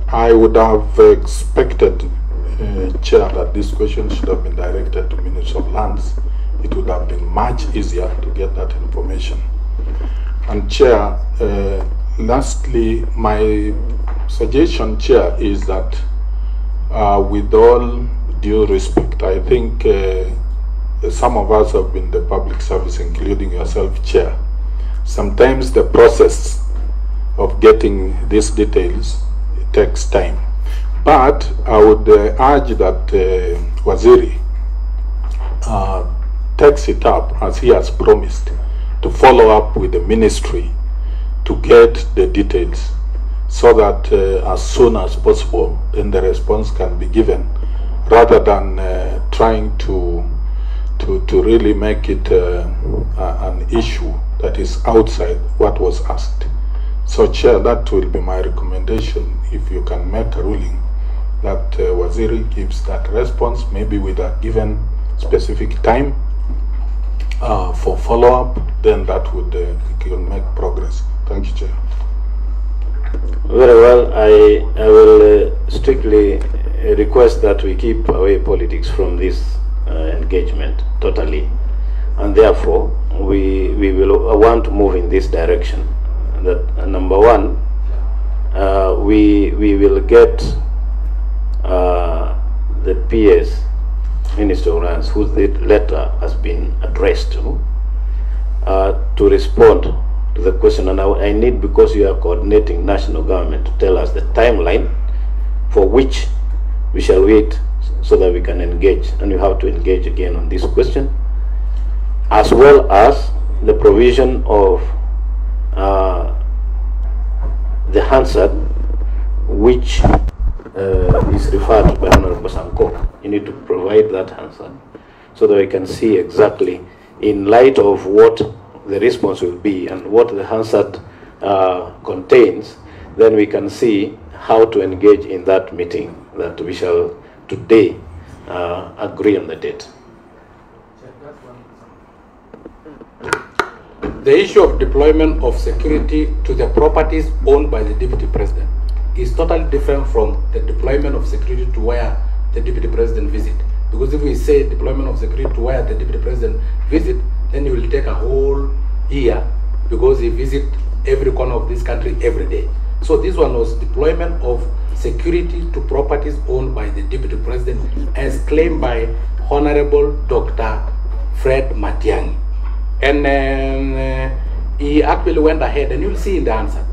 I would have expected, Chair, that this question should have been directed to Minister of Lands. It would have been much easier to get that information. And Chair, lastly, my suggestion, Chair, is that with all due respect, I think some of us have been in the public service, including yourself, Chair. Sometimes the process of getting these details takes time. But I would urge that Waziri takes it up, as he has promised, to follow up with the ministry to get the details, so that as soon as possible, then the response can be given, rather than trying to really make it an issue that is outside what was asked. So, Chair, that will be my recommendation, if you can make a ruling that Waziri gives that response, maybe with a given specific time for follow-up, then that would make progress. Thank you, Chair. Very well. I will strictly request that we keep away politics from this engagement totally, and therefore we will want to move in this direction. That number one, we will get the PS, Minister of Lands, whose letter has been addressed to respond to the question. And I need, because you are coordinating national government, to tell us the timeline for which we shall wait so that we can engage. And you have to engage again on this question, as well as the provision of the Hansard, which is referred to by Honorable Sanko. You need to provide that Hansard so that we can see exactly, in light of what the response will be and what the Hansard contains, then we can see how to engage in that meeting that we shall today agree on the date. The issue of deployment of security to the properties owned by the Deputy President is totally different from the deployment of security to where the Deputy President visit. Because if we say deployment of security to where the Deputy President visit, then it will take a whole year, because he visits every corner of this country every day. So this one was deployment of security to properties owned by the Deputy President, as claimed by Honorable Dr. Fred Matiang'i. And he actually went ahead, and you'll see in the answer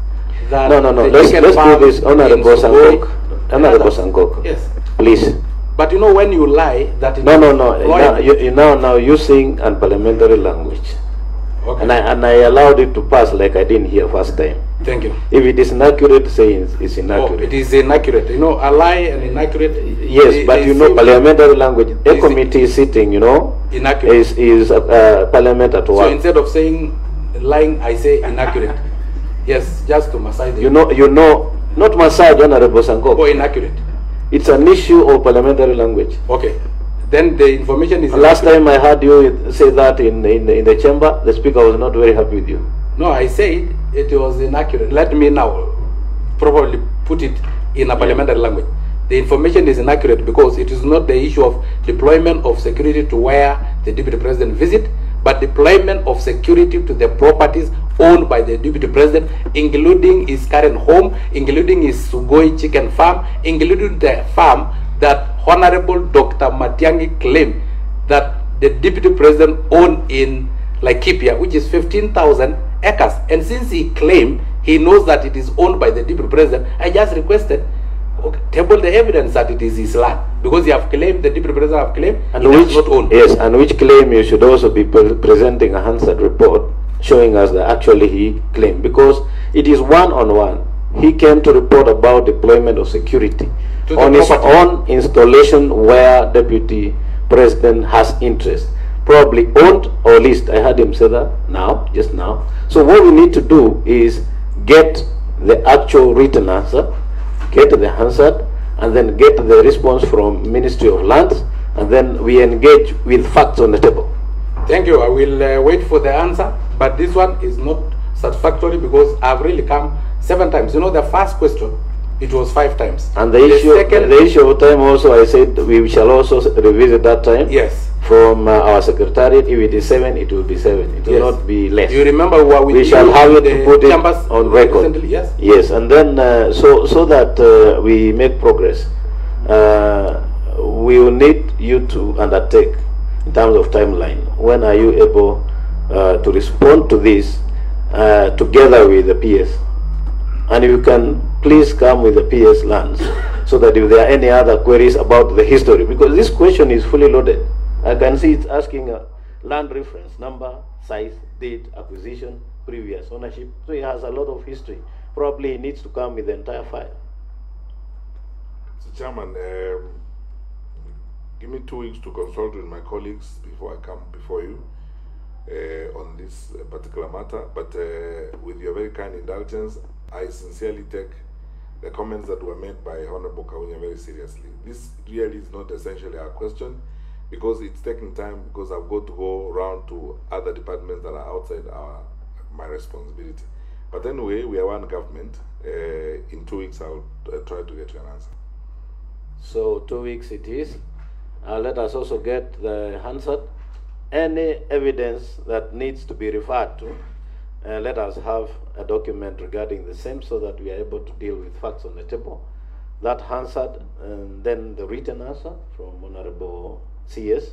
that no. Let's do this, Honorable Sankok. Honorable Sankok. Yes. Please. But you know, when you lie, that no. You're now using unparliamentary language. Okay. And I allowed it to pass like I didn't hear first time. Thank you. If it is inaccurate, say it's inaccurate. Oh, it is inaccurate. You know, a lie and inaccurate. Yes, but you know, parliamentary language. A committee is sitting, you know, inaccurate. is parliament at work. So instead of saying lying, I say inaccurate. Yes, just to massage. You know, not massage, Honorable Sanko. Oh, inaccurate. It's an issue of parliamentary language. Okay. Then the information is. Last time I heard you say that in the chamber, the speaker was not very happy with you. No, I said it was inaccurate. Let me now probably put it in a parliamentary language. The information is inaccurate because it is not the issue of deployment of security to where the Deputy President visit, but deployment of security to the properties owned by the Deputy President, including his current home, including his Sugoi chicken farm, including the farm that Honorable Dr. Matiang'i claimed that the Deputy President owned in Laikipia, which is 15,000 acres. And since he claimed he knows that it is owned by the Deputy President, I just requested, okay, table the evidence that it is his land, because you have claimed, the Deputy President have claimed, and which not owned. Yes, and which claim you should also be presenting a Hansard report showing us that actually he claimed, because it is one-on-one. He came to report about deployment of security on his own installation where Deputy President has interest, probably owned or leased. I heard him say that just now. So what we need to do is get the actual written answer, get the Hansard, and then get the response from Ministry of Lands, and then we engage with facts on the table. Thank you. I will wait for the answer, but this one is not satisfactory because I've really come 7 times. You know, the first question it was 5 times. And the issue of time also, I said we shall also revisit that time. Yes. From our secretariat, if it is 7, it will be 7. It will not be less. Do you remember what we shall have it to put it on record. Recently? Yes. Yes, and then so that we make progress, we will need you to undertake in terms of timeline. When are you able to respond to this together with the PS? And if you can please come with the PS lands, so that if there are any other queries about the history, because this question is fully loaded. I can see it's asking land reference, number, size, date, acquisition, previous ownership. So it has a lot of history. Probably it needs to come with the entire file. So Chairman, give me 2 weeks to consult with my colleagues before I come before you on this particular matter. But with your very kind indulgence, I sincerely take the comments that were made by Honorable Kaunya very seriously. This really is not essentially our question, because it's taking time, because I've got to go around to other departments that are outside my responsibility. But anyway, we are one government. In 2 weeks, I'll try to get you an answer. So 2 weeks it is. Let us also get the answer. Any evidence that needs to be referred to, let us have a document regarding the same, so that we are able to deal with facts on the table. That answered, and then the written answer from Honorable CS,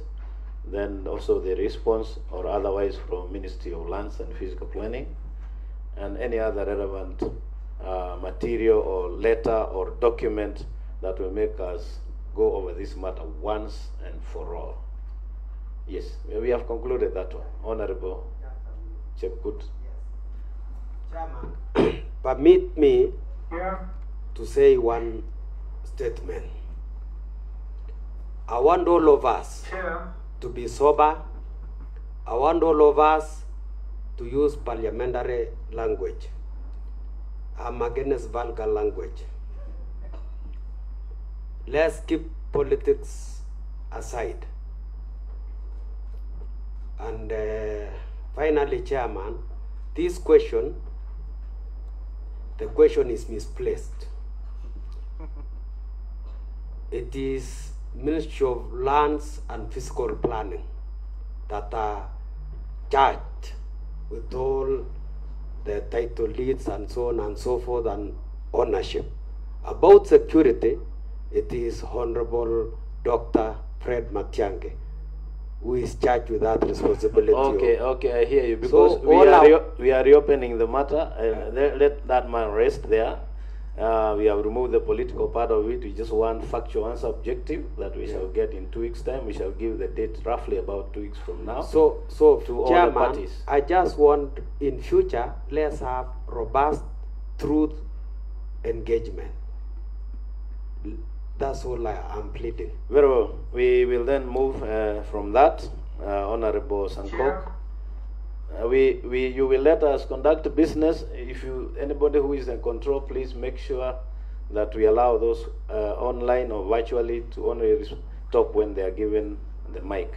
then also the response or otherwise from Ministry of Lands and Physical Planning, and any other relevant material or letter or document that will make us go over this matter once and for all. Yes, we have concluded that one. Honorable Chepkut. Chairman, permit me to say one statement. I want all of us to be sober. I want all of us to use parliamentary language. I'm against vulgar language. Let's keep politics aside. And finally, Chairman, this question, the question is misplaced. It is Ministry of Lands and Physical Planning that are charged with all the title deeds and so on and so forth and ownership. About security, it is Honorable Dr. Fred Matiang'i who is charged with that responsibility. Okay, I hear you. Because so we are reopening the matter. Let that man rest there. We have removed the political part of it. We just want factual and subjective that we shall get in 2 weeks' time. We shall give the date roughly about 2 weeks from now. So to all Chairman, the parties. I just want in future, let's have robust truth engagement. That's all I'm pleading. Very well. We will then move from that, Honorable Sankok. You will let us conduct business. If anybody who is in control, please make sure that we allow those online or virtually to only talk when they are given the mic.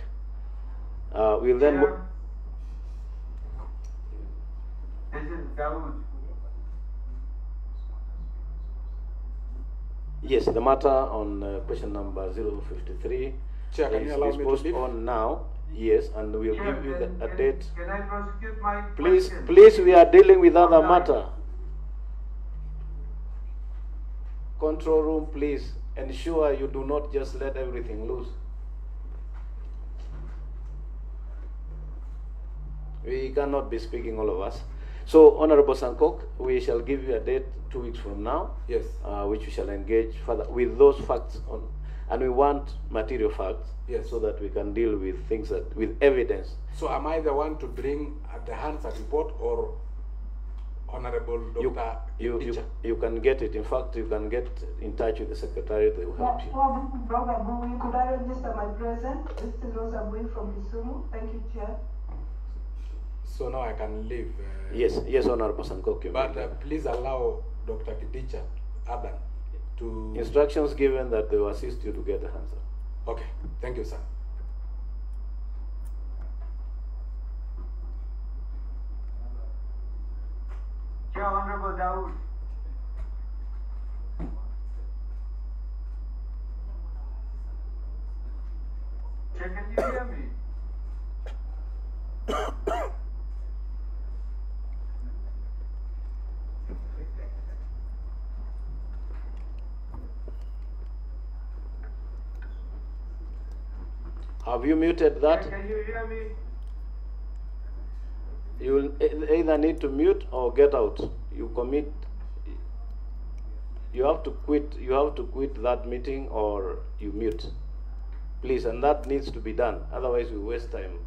We'll then. This is Dawood. Yes, the matter on question number 053 Chair, can you allow me to posted leave? on now. Yes, and we'll give you a date. Can I prosecute my Please, question? please, we are dealing with other matter. Control room, please ensure you do not just let everything loose. We cannot be speaking all of us. So, Honorable Sankok, we shall give you a date 2 weeks from now. Yes. Which we shall engage further with those facts on, and we want material facts. Yes. So that we can deal with things with evidence. So am I the one to bring the Hansard report, or Honorable Dr. You can get it. In fact, you can get in touch with the Secretariat. They will help you. Could I register my presence? This is Rosa Bui from Kisumu. Thank you, Chair. So now I can leave. Yes, Honorable Sankok. But please allow Dr. Kidicha Adam to... Instructions given that they will assist you to get the answer. Okay, thank you, sir. Chair, Honorable Dawood. can you hear me? Have you muted that? Can you hear me? You will either need to mute or get out. You commit. You have to quit. You have to quit that meeting or you mute, please. And that needs to be done. Otherwise, we waste time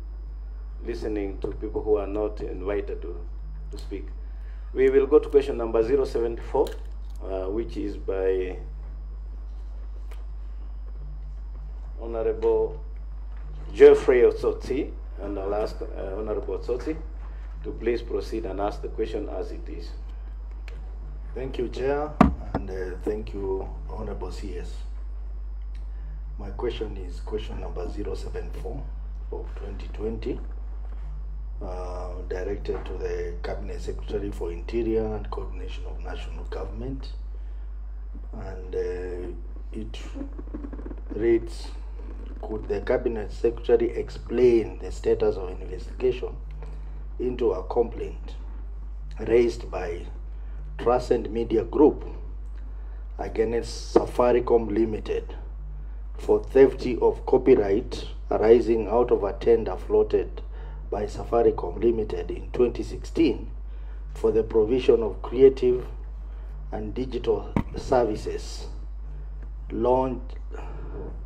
listening to people who are not invited to speak. We will go to question number 074, which is by Honorable Geoffrey Otsotsi, and I'll ask Honorable Otsotsi to please proceed and ask the question as it is. Thank you, Chair, and thank you, Honorable CS. My question is question number 074 of 2020, directed to the Cabinet Secretary for Interior and Coordination of National Government, and it reads, could the Cabinet Secretary explain the status of investigation into a complaint raised by Trusted Media Group against Safaricom Limited for theft of copyright arising out of a tender floated by Safaricom Limited in 2016 for the provision of creative and digital services, launched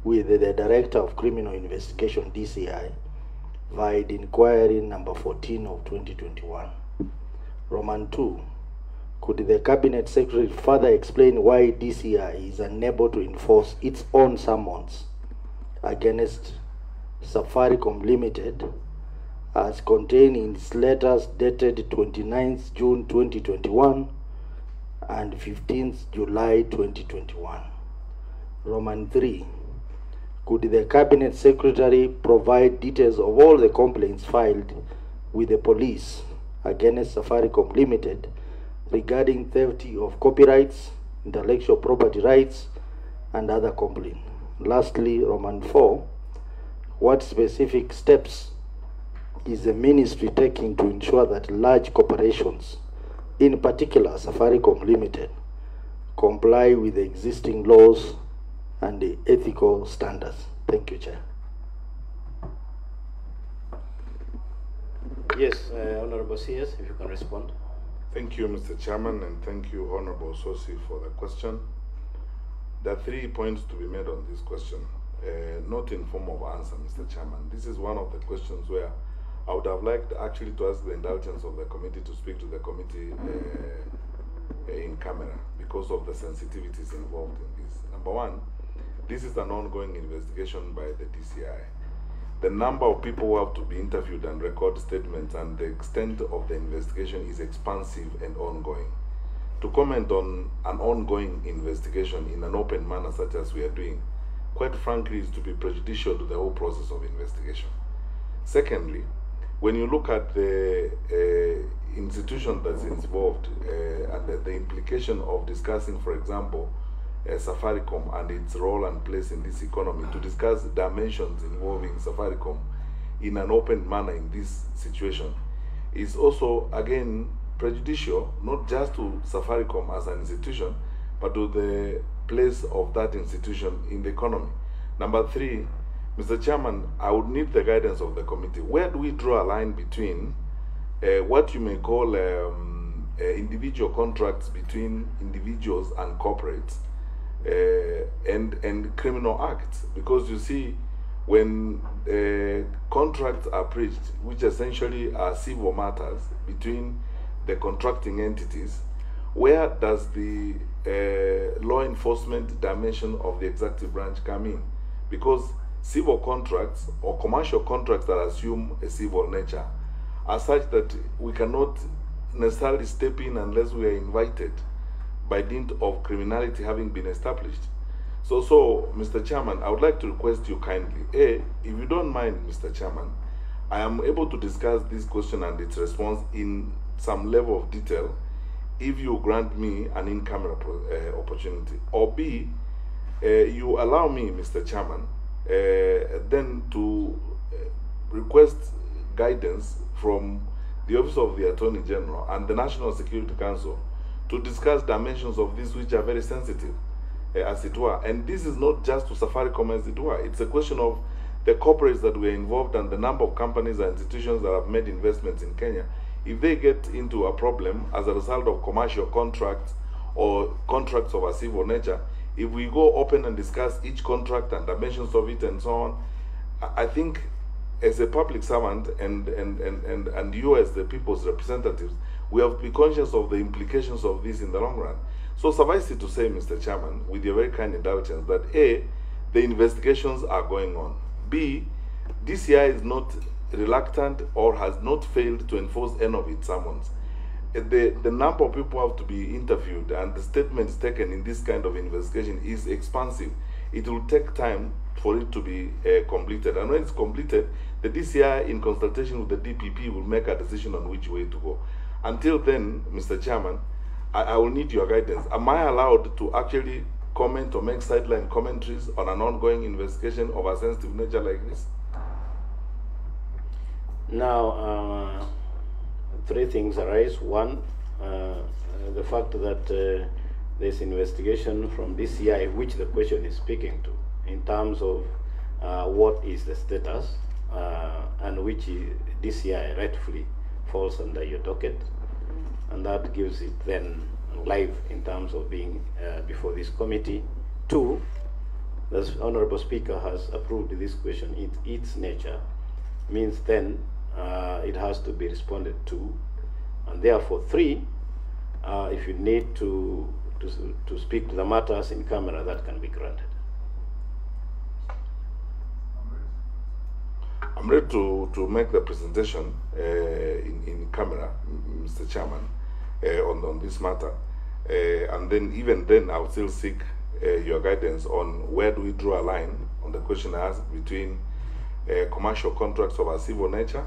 with the Director of Criminal Investigation, DCI, via inquiry number 14 of 2021. Roman 2. Could the Cabinet Secretary further explain why DCI is unable to enforce its own summons against Safaricom Limited as contained in its letters dated 29th June 2021 and 15th July 2021? Roman 3. Could the Cabinet Secretary provide details of all the complaints filed with the police against Safaricom Limited regarding theft of copyrights, intellectual property rights, and other complaints? Lastly, Roman 4. What specific steps is the Ministry taking to ensure that large corporations, in particular Safaricom Limited, comply with the existing laws and the ethical standards? Thank you, Chair. Yes, Honorable CS, if you can respond. Thank you, Mr. Chairman, and thank you, Honorable Sosi, for the question. There are 3 points to be made on this question, not in form of answer, Mr. Chairman. This is one of the questions where I would have liked actually to ask the indulgence of the committee to speak to the committee in camera because of the sensitivities involved in this. Number one, this is an ongoing investigation by the DCI. The number of people who have to be interviewed and record statements and the extent of the investigation is expansive and ongoing. To comment on an ongoing investigation in an open manner such as we are doing, quite frankly, is to be prejudicial to the whole process of investigation. Secondly, when you look at the institution that's involved and the implication of discussing, for example, Safaricom and its role and place in this economy, to discuss dimensions involving Safaricom in an open manner in this situation is also, again, prejudicial, not just to Safaricom as an institution, but to the place of that institution in the economy. Number 3, Mr. Chairman, I would need the guidance of the committee. Where do we draw a line between what you may call individual contracts between individuals and corporates and criminal acts? Because you see, when contracts are breached, which essentially are civil matters between the contracting entities, where does the law enforcement dimension of the executive branch come in? Because civil contracts or commercial contracts that assume a civil nature are such that we cannot necessarily step in unless we are invited by dint of criminality having been established. So, Mr. Chairman, I would like to request you kindly, if you don't mind, Mr. Chairman, I am able to discuss this question and its response in some level of detail if you grant me an in-camera opportunity. Or B, you allow me, Mr. Chairman, then to request guidance from the Office of the Attorney General and the National Security Council to discuss dimensions of this which are very sensitive, as it were. And this is not just to Safaricom, as it were. It's a question of the corporates that were involved and the number of companies and institutions that have made investments in Kenya. If they get into a problem as a result of commercial contracts or contracts of a civil nature, if we go open and discuss each contract and dimensions of it and so on, I think as a public servant and you as the people's representatives, we have to be conscious of the implications of this in the long run. So suffice it to say, Mr. Chairman, with your very kind indulgence, that A, the investigations are going on. B, DCI is not reluctant or has not failed to enforce any of its summons. The number of people have to be interviewed and the statements taken in this kind of investigation is expansive. It will take time for it to be completed. And when it's completed, the DCI, in consultation with the DPP, will make a decision on which way to go. Until then, Mr. Chairman, I will need your guidance. Am I allowed to actually comment or make sideline commentaries on an ongoing investigation of a sensitive nature like this? Now, three things arise. One, the fact that this investigation from DCI, which the question is speaking to, in terms of what is the status and which DCI rightfully falls under your docket, and that gives it then live in terms of being before this committee. Two, the Honorable Speaker has approved this question. Its nature means then it has to be responded to, and therefore three, if you need to speak to the matters in camera, that can be granted. I'm ready to make the presentation in camera, Mr. Chairman, on this matter. And then even then, I'll still seek your guidance on where do we draw a line on the question asked between commercial contracts of a civil nature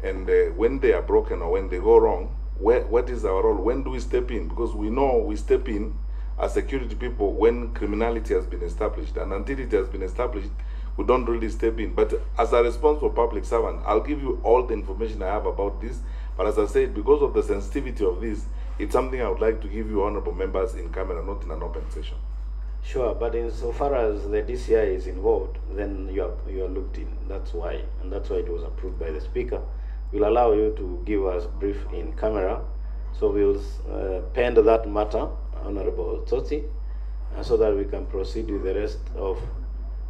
and when they are broken or when they go wrong, what is our role? When do we step in? Because we know we step in as security people when criminality has been established, and until it has been established, we don't really step in. But as a responsible public servant, I'll give you all the information I have about this. But as I said, because of the sensitivity of this, it's something I would like to give you, honorable members, in camera, not in an open session. Sure, but insofar as the DCI is involved, then you are looked in. That's why, and that's why it was approved by the Speaker. We'll allow you to give us brief in camera, so we'll pen that matter, Honorable Tsotsi, so that we can proceed with the rest of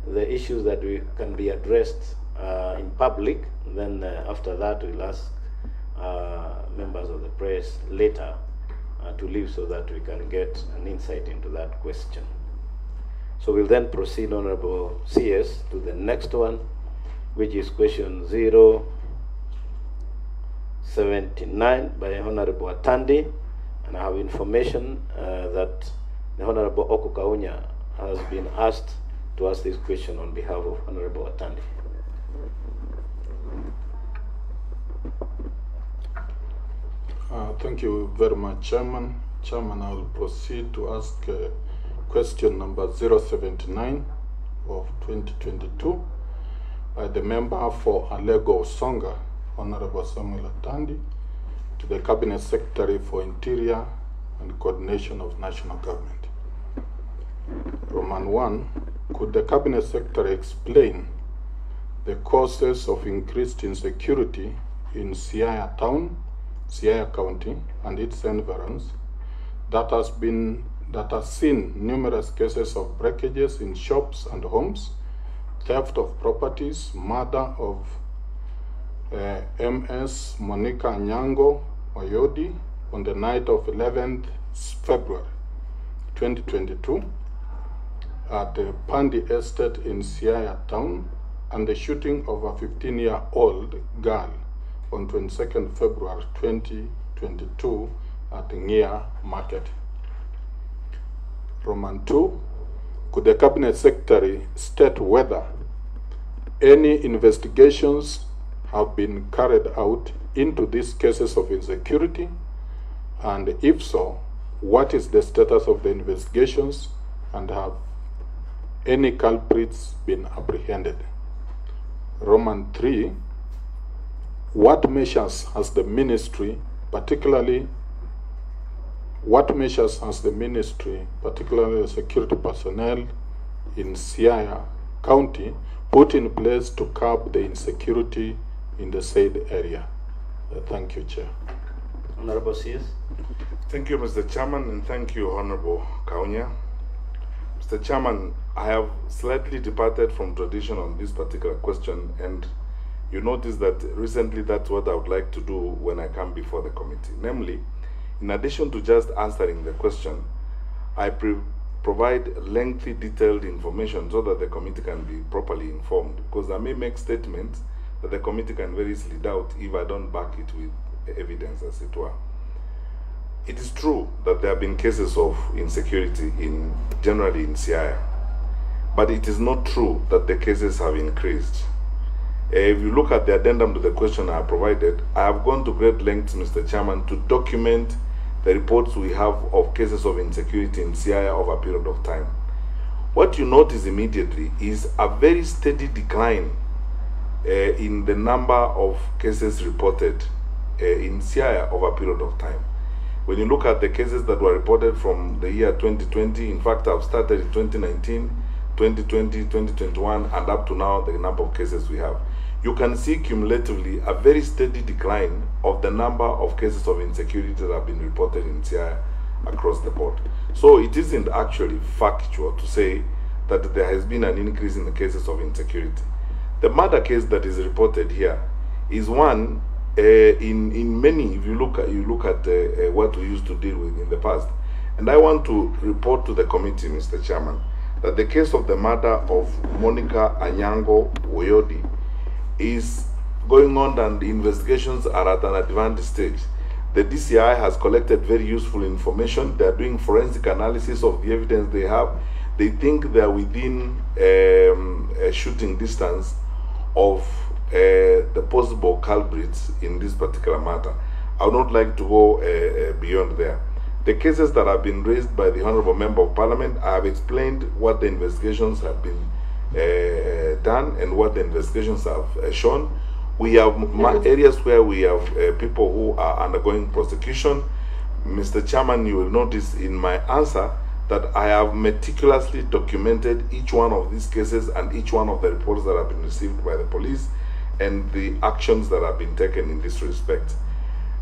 the issues that we can be addressed in public. Then after that, we'll ask members of the press later to leave so that we can get an insight into that question. So we'll then proceed, Honorable CS, to the next one, which is question 079 by Honorable Atandi, and I have information that the Honorable Oko Kaunya has been asked to ask this question on behalf of Honorable Atandi. Thank you very much, Chairman. Chairman, I will proceed to ask question number 079 of 2022 by the member for Alego Songa, Honorable Samuel Atandi, to the Cabinet Secretary for Interior and Coordination of National Government. Roman 1, could the Cabinet Secretary explain the causes of increased insecurity in Siaya Town, Siaya County, and its environs that has seen numerous cases of breakages in shops and homes, theft of properties, murder of MS Monica Nyango Oyodi on the night of 11th February 2022 at the Pandi Estate in Siaya Town, and the shooting of a 15-year-old girl on 22nd February 2022 at Ngia Market. Roman 2, could the Cabinet Secretary state whether any investigations have been carried out into these cases of insecurity, and if so, what is the status of the investigations, and have any culprits been apprehended? Roman 3, what measures has the ministry, particularly the security personnel in Siaya County, put in place to curb the insecurity in the said area? Thank you, Chair. Honorable CS. Thank you, Mr. Chairman, and thank you, Honorable Kaunya. Mr. Chairman, I have slightly departed from tradition on this particular question, and you notice that recently that's what I would like to do when I come before the committee. Namely, in addition to just answering the question, I provide lengthy, detailed information so that the committee can be properly informed, because I may make statements that the committee can very easily doubt if I don't back it with evidence, as it were. It is true that there have been cases of insecurity generally in Siaya, but it is not true that the cases have increased. If you look at the addendum to the question I provided, I have gone to great lengths, Mr. Chairman, to document the reports we have of cases of insecurity in Siaya over a period of time. What you notice immediately is a very steady decline in the number of cases reported in Siaya over a period of time. When you look at the cases that were reported from the year 2020, in fact, I've started in 2019, 2020, 2021, and up to now, the number of cases we have. You can see cumulatively a very steady decline of the number of cases of insecurity that have been reported in Siaya across the board. So it isn't actually factual to say that there has been an increase in the cases of insecurity. The murder case that is reported here is one in many. If you look at what we used to deal with in the past, and I want to report to the committee, Mr. Chairman, that the case of the murder of Monica Anyango Woyodi is going on, and the investigations are at an advanced stage. The DCI has collected very useful information. They are doing forensic analysis of the evidence they have. They think they are within a shooting distance of the possible culprits in this particular matter. I would not like to go beyond there. The cases that have been raised by the Honourable Member of Parliament, I have explained what the investigations have been done and what the investigations have shown. We have areas where we have people who are undergoing prosecution. Mr. Chairman, you will notice in my answer that I have meticulously documented each one of these cases and each one of the reports that have been received by the police and the actions that have been taken in this respect.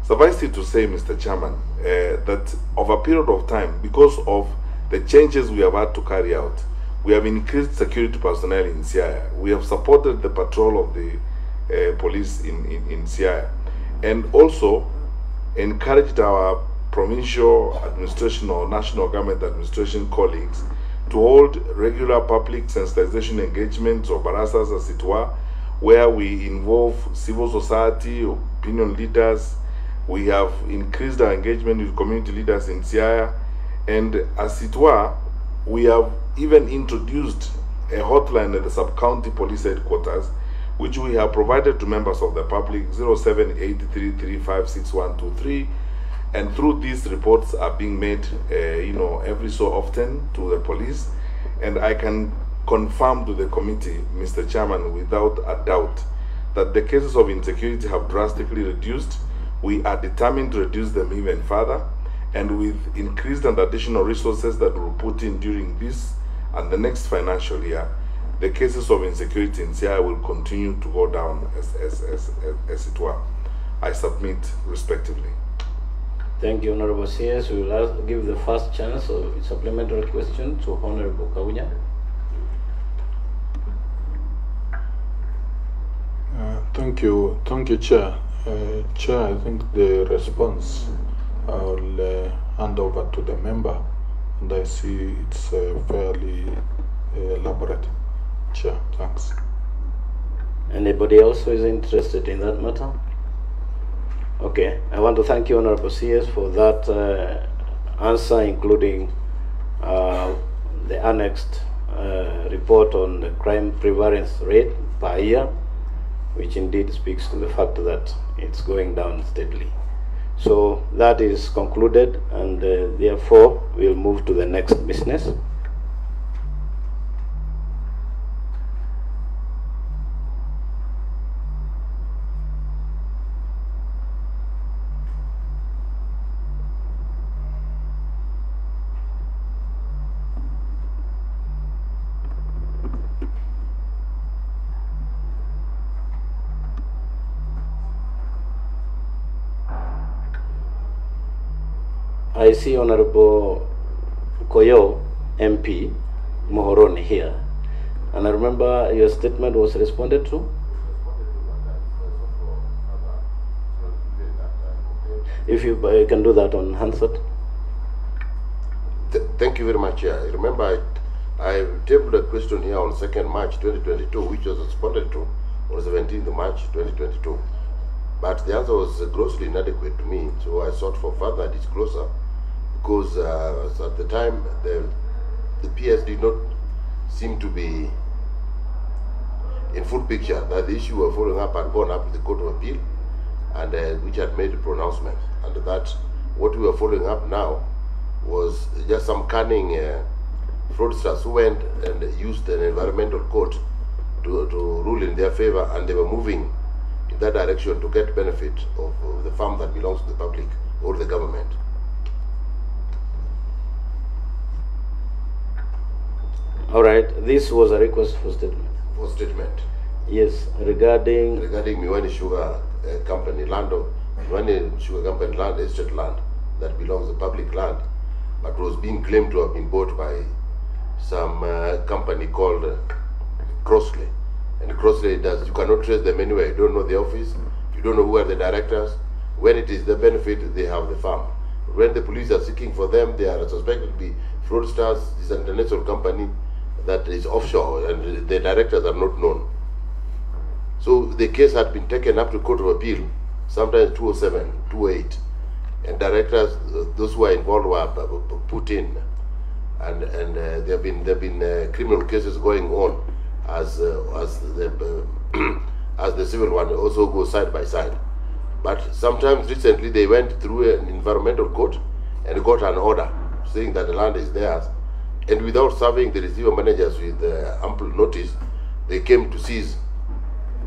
Suffice it to say, Mr. Chairman, that over a period of time, because of the changes we have had to carry out, we have increased security personnel in Siaya. We have supported the patrol of the police in Siaya, and also encouraged our provincial administration or national government administration colleagues to hold regular public sensitization engagements or barasas, as it were, where we involve civil society, opinion leaders. We have increased our engagement with community leaders in Siaya, and as it were, we have even introduced a hotline at the sub-county police headquarters, which we have provided to members of the public, 0783356123, and through these reports are being made every so often to the police. And I can confirm to the committee, Mr. Chairman, without a doubt, that the cases of insecurity have drastically reduced. We are determined to reduce them even further, and with increased and additional resources that we'll put in during this and the next financial year, the cases of insecurity in Siaya will continue to go down as it were. I submit respectively. Thank you, Honorable CS. We will give the first chance of supplementary question to Honorable Kaunya. Thank you, Chair. Chair, I think the response I will hand over to the member, and I see it's fairly elaborate. Chair, thanks. Anybody else who is interested in that matter? Okay, I want to thank you, Honorable CS, for that answer, including the annexed report on the crime prevalence rate per year, which indeed speaks to the fact that it's going down steadily. So that is concluded, and therefore we'll move to the next business. I see Honorable Koyo, MP, Mohoroni here. And I remember your statement was responded to. If you can do that on Hansard. Thank you very much. Remember, I tabled a question here on 2nd March 2022, which was responded to on 17th March 2022. But the answer was grossly inadequate to me, so I sought for further disclosure because at the time the PS did not seem to be in full picture that the issue were following up and gone up to the Court of Appeal, and which had made a pronouncement, and that what we were following up now was just some cunning fraudsters who went and used an environmental court to rule in their favor, and they were moving in that direction to get benefit of the farm that belongs to the public or the government. All right, this was a request for statement. For statement. Yes, regarding Miwani Sugar Company land, Miwani Sugar Company land, estate land that belongs to public land, but was being claimed to have been bought by some company called Crossley. And Crossley you cannot trace them anywhere. You don't know the office, you don't know who are the directors. When it is the benefit, they have the farm. When the police are seeking for them, they are suspected to be fraudsters. It's an international company that is offshore, and the directors are not known. So the case had been taken up to Court of Appeal, sometimes 207, 208, and directors, those who are involved, were put in, and there have been criminal cases going on as the civil one also goes side by side. But sometimes recently they went through an environmental court and got an order saying that the land is theirs, and without serving the receiver managers with ample notice, they came to seize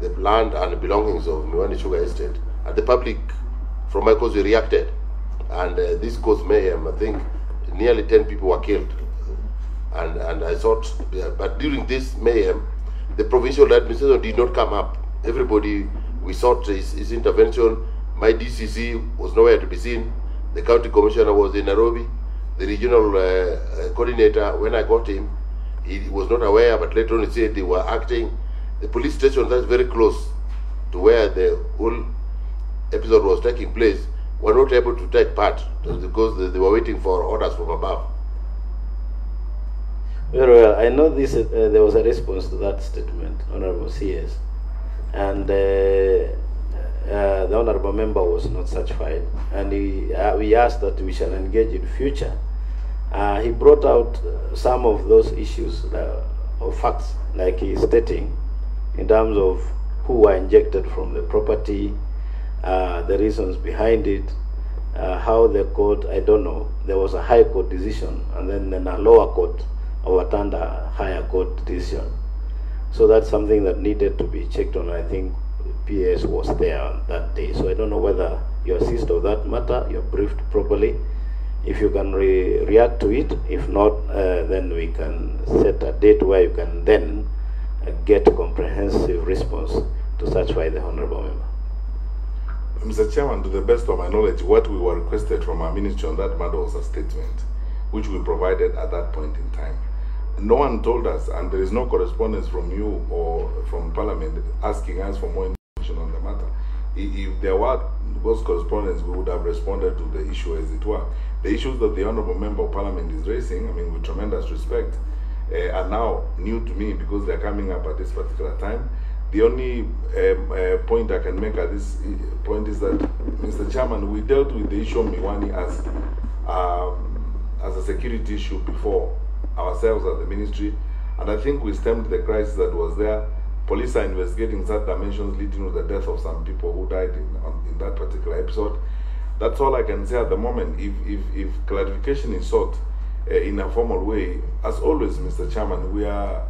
the land and belongings of Miwani Sugar Estate. And the public, from my cause, reacted, and this caused mayhem. I think nearly 10 people were killed. And I thought, but during this mayhem, the provincial administration did not come up. Everybody, we sought his intervention. My DCC was nowhere to be seen. The county commissioner was in Nairobi. The regional coordinator, when I got him, he was not aware, but later on he said they were acting. The police station that's very close to where the whole episode was taking place were not able to take part because they were waiting for orders from above. Very well. I know this. There was a response to that statement, Honorable CS, and the Honorable Member was not satisfied, and we asked that we shall engage in future. He brought out some of those issues or facts, like he's stating, in terms of who were injected from the property, the reasons behind it, how the court, I don't know, there was a high court decision, and then a lower court overturned a higher court decision. So that's something that needed to be checked on. I think PS was there on that day. So I don't know whether you assist of that matter, you're briefed properly. If you can react to it, if not, then we can set a date where you can then get a comprehensive response to satisfy the Honorable Member. Mr. Chairman, to the best of my knowledge, what we were requested from our ministry on that matter was a statement, which we provided at that point in time. No one told us, and there is no correspondence from you or from Parliament asking us for more information on the matter. If there was correspondence, we would have responded to the issue as it were. The issues that the Honourable Member of Parliament is raising, I mean, with tremendous respect, are now new to me because they're coming up at this particular time. The only point I can make at this point is that, Mr. Chairman, we dealt with the issue of Miwani as a security issue before ourselves at the ministry, and I think we stemmed the crisis that was there. Police are investigating such dimensions leading to the death of some people who died in that particular episode. That's all I can say at the moment. If clarification is sought in a formal way, as always, Mr. Chairman, we are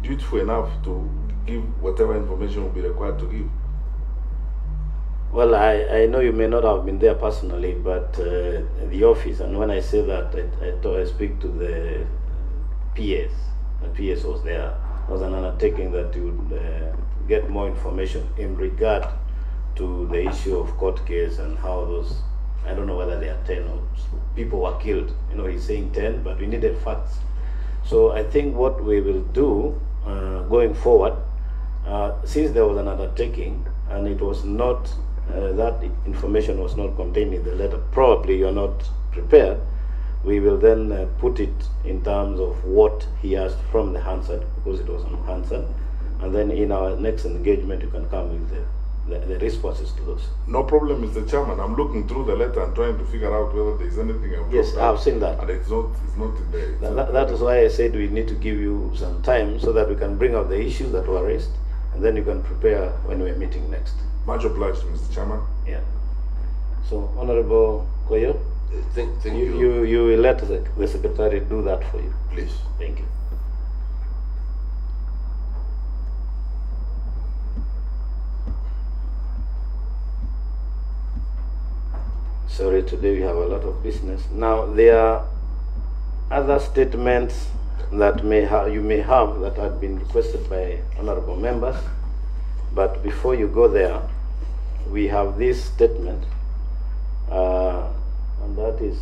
dutiful enough to give whatever information will be required to give. Well, I know you may not have been there personally, but the office, and when I say that, I speak to the PS. The PS was there. It was an undertaking that you would get more information in regard to the issue of court case and how those I don't know whether there are 10 or people were killed. You know, he's saying 10, but we needed facts. So I think what we will do going forward, since there was an undertaking and it was not, that information was not contained in the letter, probably you're not prepared, we will then put it in terms of what he asked from the Hansard, because it was on Hansard, and then in our next engagement you can come with the responses to those. No problem, Mr. Chairman. I'm looking through the letter and trying to figure out whether there is anything I've Yes, I've seen that. And it's not in there. That is why I said we need to give you some time so that we can bring up the issues that were raised, and then you can prepare when we're meeting next. Much obliged, Mr. Chairman. Yeah. So, Honorable Koyo, Thank you. You will let the Secretary do that for you. Please. Thank you. Sorry, today we have a lot of business. Now, there are other statements that you may have that have been requested by honorable members. But before you go there, we have this statement, and that is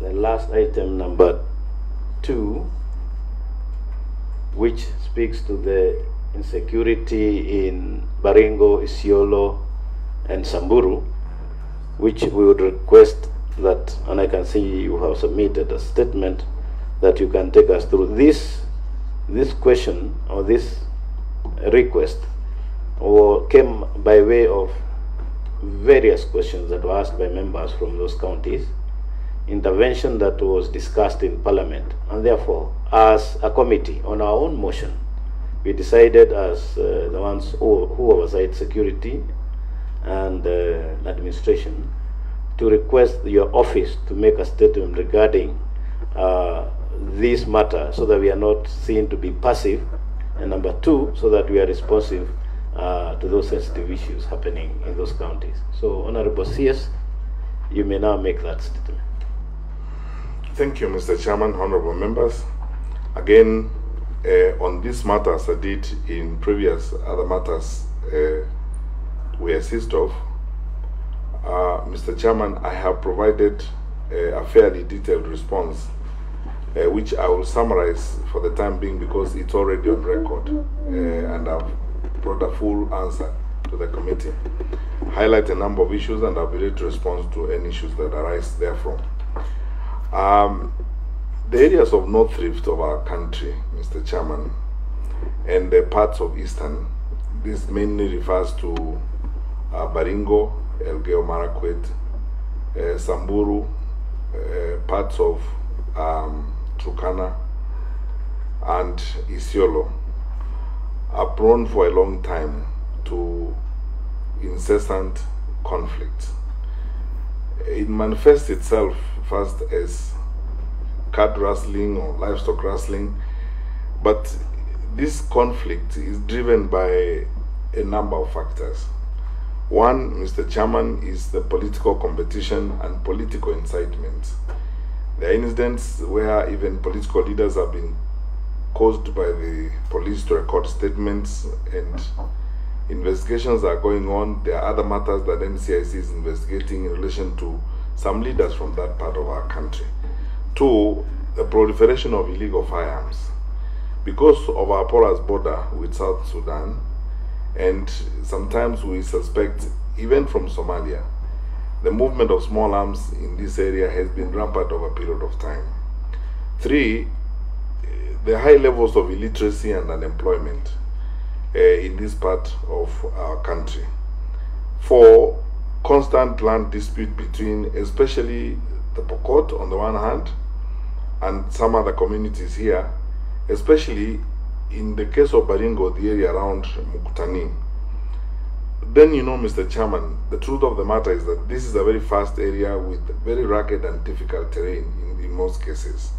the last item, number 2, which speaks to the insecurity in Baringo, Isiolo, and Samburu, which we would request that, and I can see you have submitted a statement, that you can take us through this question, or this request, or came by way of various questions that were asked by members from those counties, intervention that was discussed in Parliament, and therefore, as a committee, on our own motion, we decided as the ones who oversight security and administration to request your office to make a statement regarding this matter, so that we are not seen to be passive, and number 2, so that we are responsive to those sensitive issues happening in those counties. So, Honorable CS, you may now make that statement. Thank you, Mr. Chairman, honorable members. Again, on this matter, as I did in previous other matters we assist of, Mr. Chairman, I have provided a fairly detailed response, which I will summarize for the time being because it's already on record, and I've brought a full answer to the committee, highlight a number of issues, and I'll be ready to respond to any issues that arise therefrom. The areas of North Rift of our country, Mr. Chairman, and the parts of Eastern, this mainly refers to Baringo, Elgeyo Marakwet, Samburu, parts of Turkana, and Isiolo, are prone for a long time to incessant conflict. It manifests itself first as cat rustling or livestock rustling, but this conflict is driven by a number of factors. One, Mr. Chairman, is the political competition and political incitement. There are incidents where even political leaders have been caused by the police to record statements, and investigations are going on. There are other matters that NCIC is investigating in relation to some leaders from that part of our country. 2, the proliferation of illegal firearms. Because of our porous border with South Sudan, and sometimes we suspect even from Somalia, the movement of small arms in this area has been rampant over a period of time. 3, the high levels of illiteracy and unemployment in this part of our country. 4, constant land dispute between especially the Pokot on the one hand and some other communities here, especially in the case of Baringo, the area around Mukutani. Then, you know, Mr. Chairman, the truth of the matter is that this is a very vast area with very rugged and difficult terrain in most cases.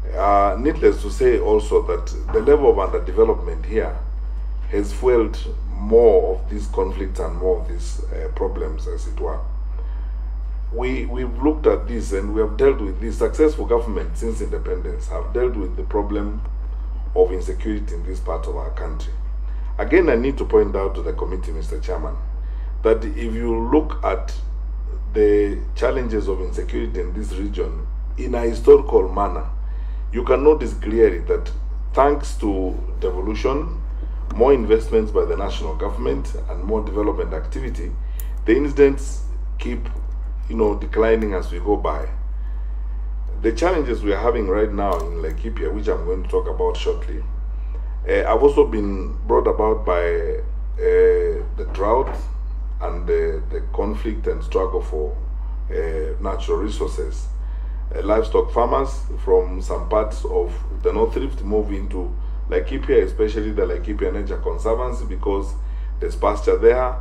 Needless to say also that the level of underdevelopment here has fueled more of these conflicts and more of these problems, as it were. We've looked at this and we have dealt with this. Successful government since independence have dealt with the problem of insecurity in this part of our country. Again, I need to point out to the committee, Mr. Chairman, that if you look at the challenges of insecurity in this region in a historical manner, you can notice clearly that thanks to devolution, more investments by the national government, and more development activity, the incidents keep, declining as we go by. The challenges we are having right now in Laikipia, which I'm going to talk about shortly, have also been brought about by the drought and the conflict and struggle for natural resources. Livestock farmers from some parts of the North Rift move into Laikipia, especially the Laikipia Nature Conservancy, because there's pasture there,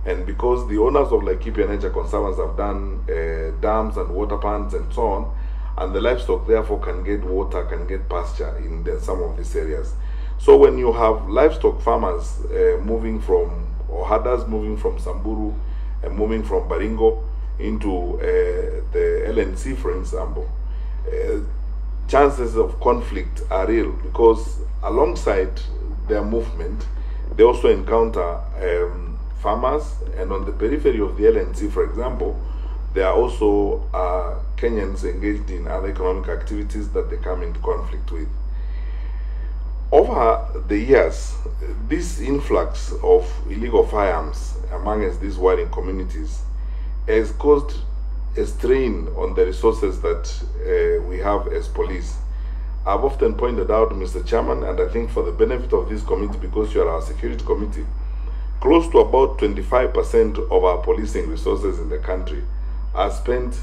and because the owners of Laikipia Nature Conservancy have done dams and water ponds and so on, and the livestock therefore can get water, can get pasture in some of these areas. So when you have livestock farmers moving from, or herders moving from Samburu and moving from Baringo into the LNC, for example, chances of conflict are real, because alongside their movement, they also encounter farmers, and on the periphery of the LNC, for example, there are also Kenyans engaged in other economic activities that they come into conflict with. Over the years, this influx of illegal firearms amongst these warring communities has caused a strain on the resources that we have as police. I've often pointed out, Mr. Chairman, and I think for the benefit of this committee, because you are our security committee, close to about 25% of our policing resources in the country are spent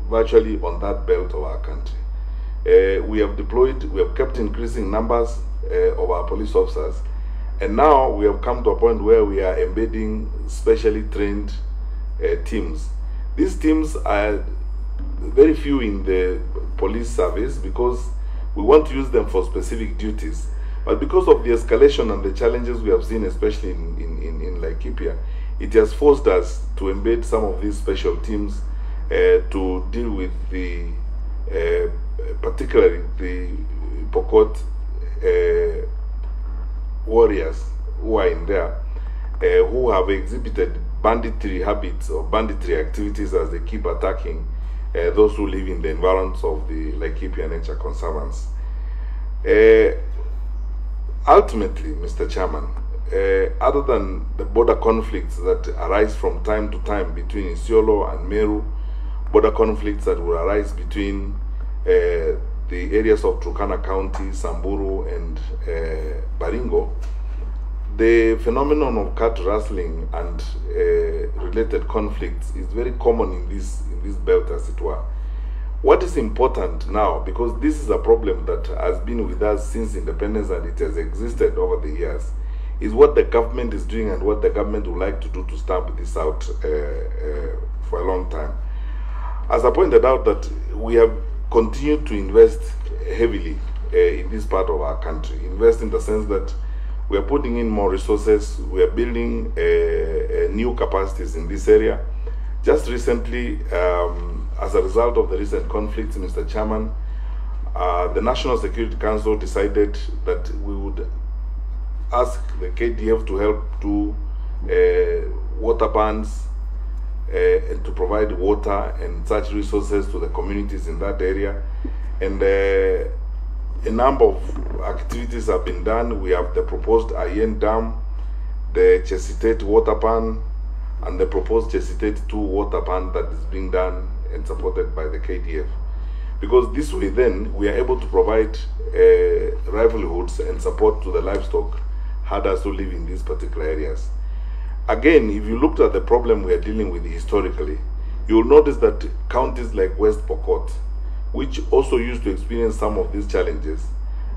virtually on that belt of our country. We have kept increasing numbers of our police officers, and now we have come to a point where we are embedding specially trained teams. These teams are very few in the police service because we want to use them for specific duties. But because of the escalation and the challenges we have seen, especially in Laikipia, it has forced us to embed some of these special teams to deal with the, particularly the Pokot warriors who are in there, who have exhibited banditry habits or banditry activities as they keep attacking those who live in the environs of the Laikipia Nature Conservancy. Ultimately, Mr. Chairman, other than the border conflicts that arise from time to time between Isiolo and Meru, border conflicts that will arise between the areas of Turkana County, Samburu, and Baringo, the phenomenon of cat rustling and related conflicts is very common in this belt, as it were. What is important now, because this is a problem that has been with us since independence and it has existed over the years, is what the government is doing and what the government would like to do to stamp this out for a long time. As I pointed out, that we have continued to invest heavily in this part of our country. Invest in the sense that we are putting in more resources, we are building new capacities in this area. Just recently, as a result of the recent conflicts, Mr. Chairman, the National Security Council decided that we would ask the KDF to help do water bans and to provide water and such resources to the communities in that area. And a number of activities have been done. We have the proposed Ayen Dam, the Chesitate water pan, and the proposed Chesitate 2 water pan that is being done and supported by the KDF. Because this way then we are able to provide livelihoods and support to the livestock herders who live in these particular areas. Again, if you looked at the problem we are dealing with historically, you will notice that counties like West Pokot, which also used to experience some of these challenges,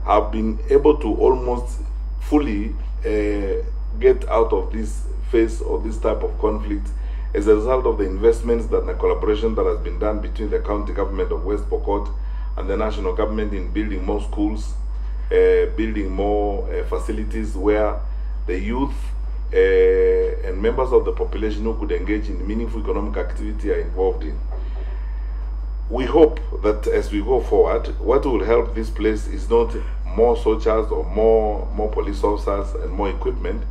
have been able to almost fully get out of this phase or this type of conflict as a result of the investments that the collaboration that has been done between the county government of West Pokot and the national government in building more schools, building more facilities where the youth and members of the population who could engage in meaningful economic activity are involved in. We hope that as we go forward, what will help this place is not more soldiers or more police officers and more equipment.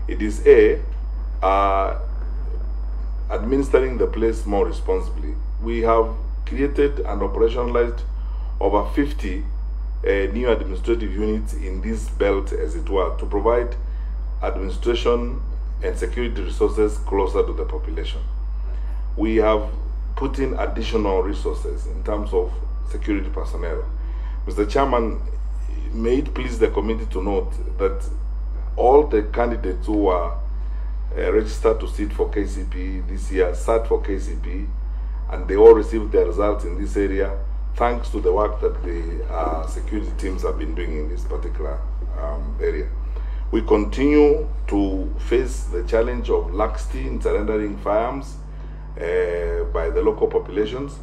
It is administering the place more responsibly. We have created and operationalized over 50 new administrative units in this belt, as it were, to provide administration and security resources closer to the population. We have put in additional resources in terms of security personnel. Mr. Chairman, may it please the committee to note that all the candidates who were registered to sit for KCP this year sat for KCP, and they all received their results in this area thanks to the work that the security teams have been doing in this particular area. We continue to face the challenge of laxity in surrendering firearms by the local populations,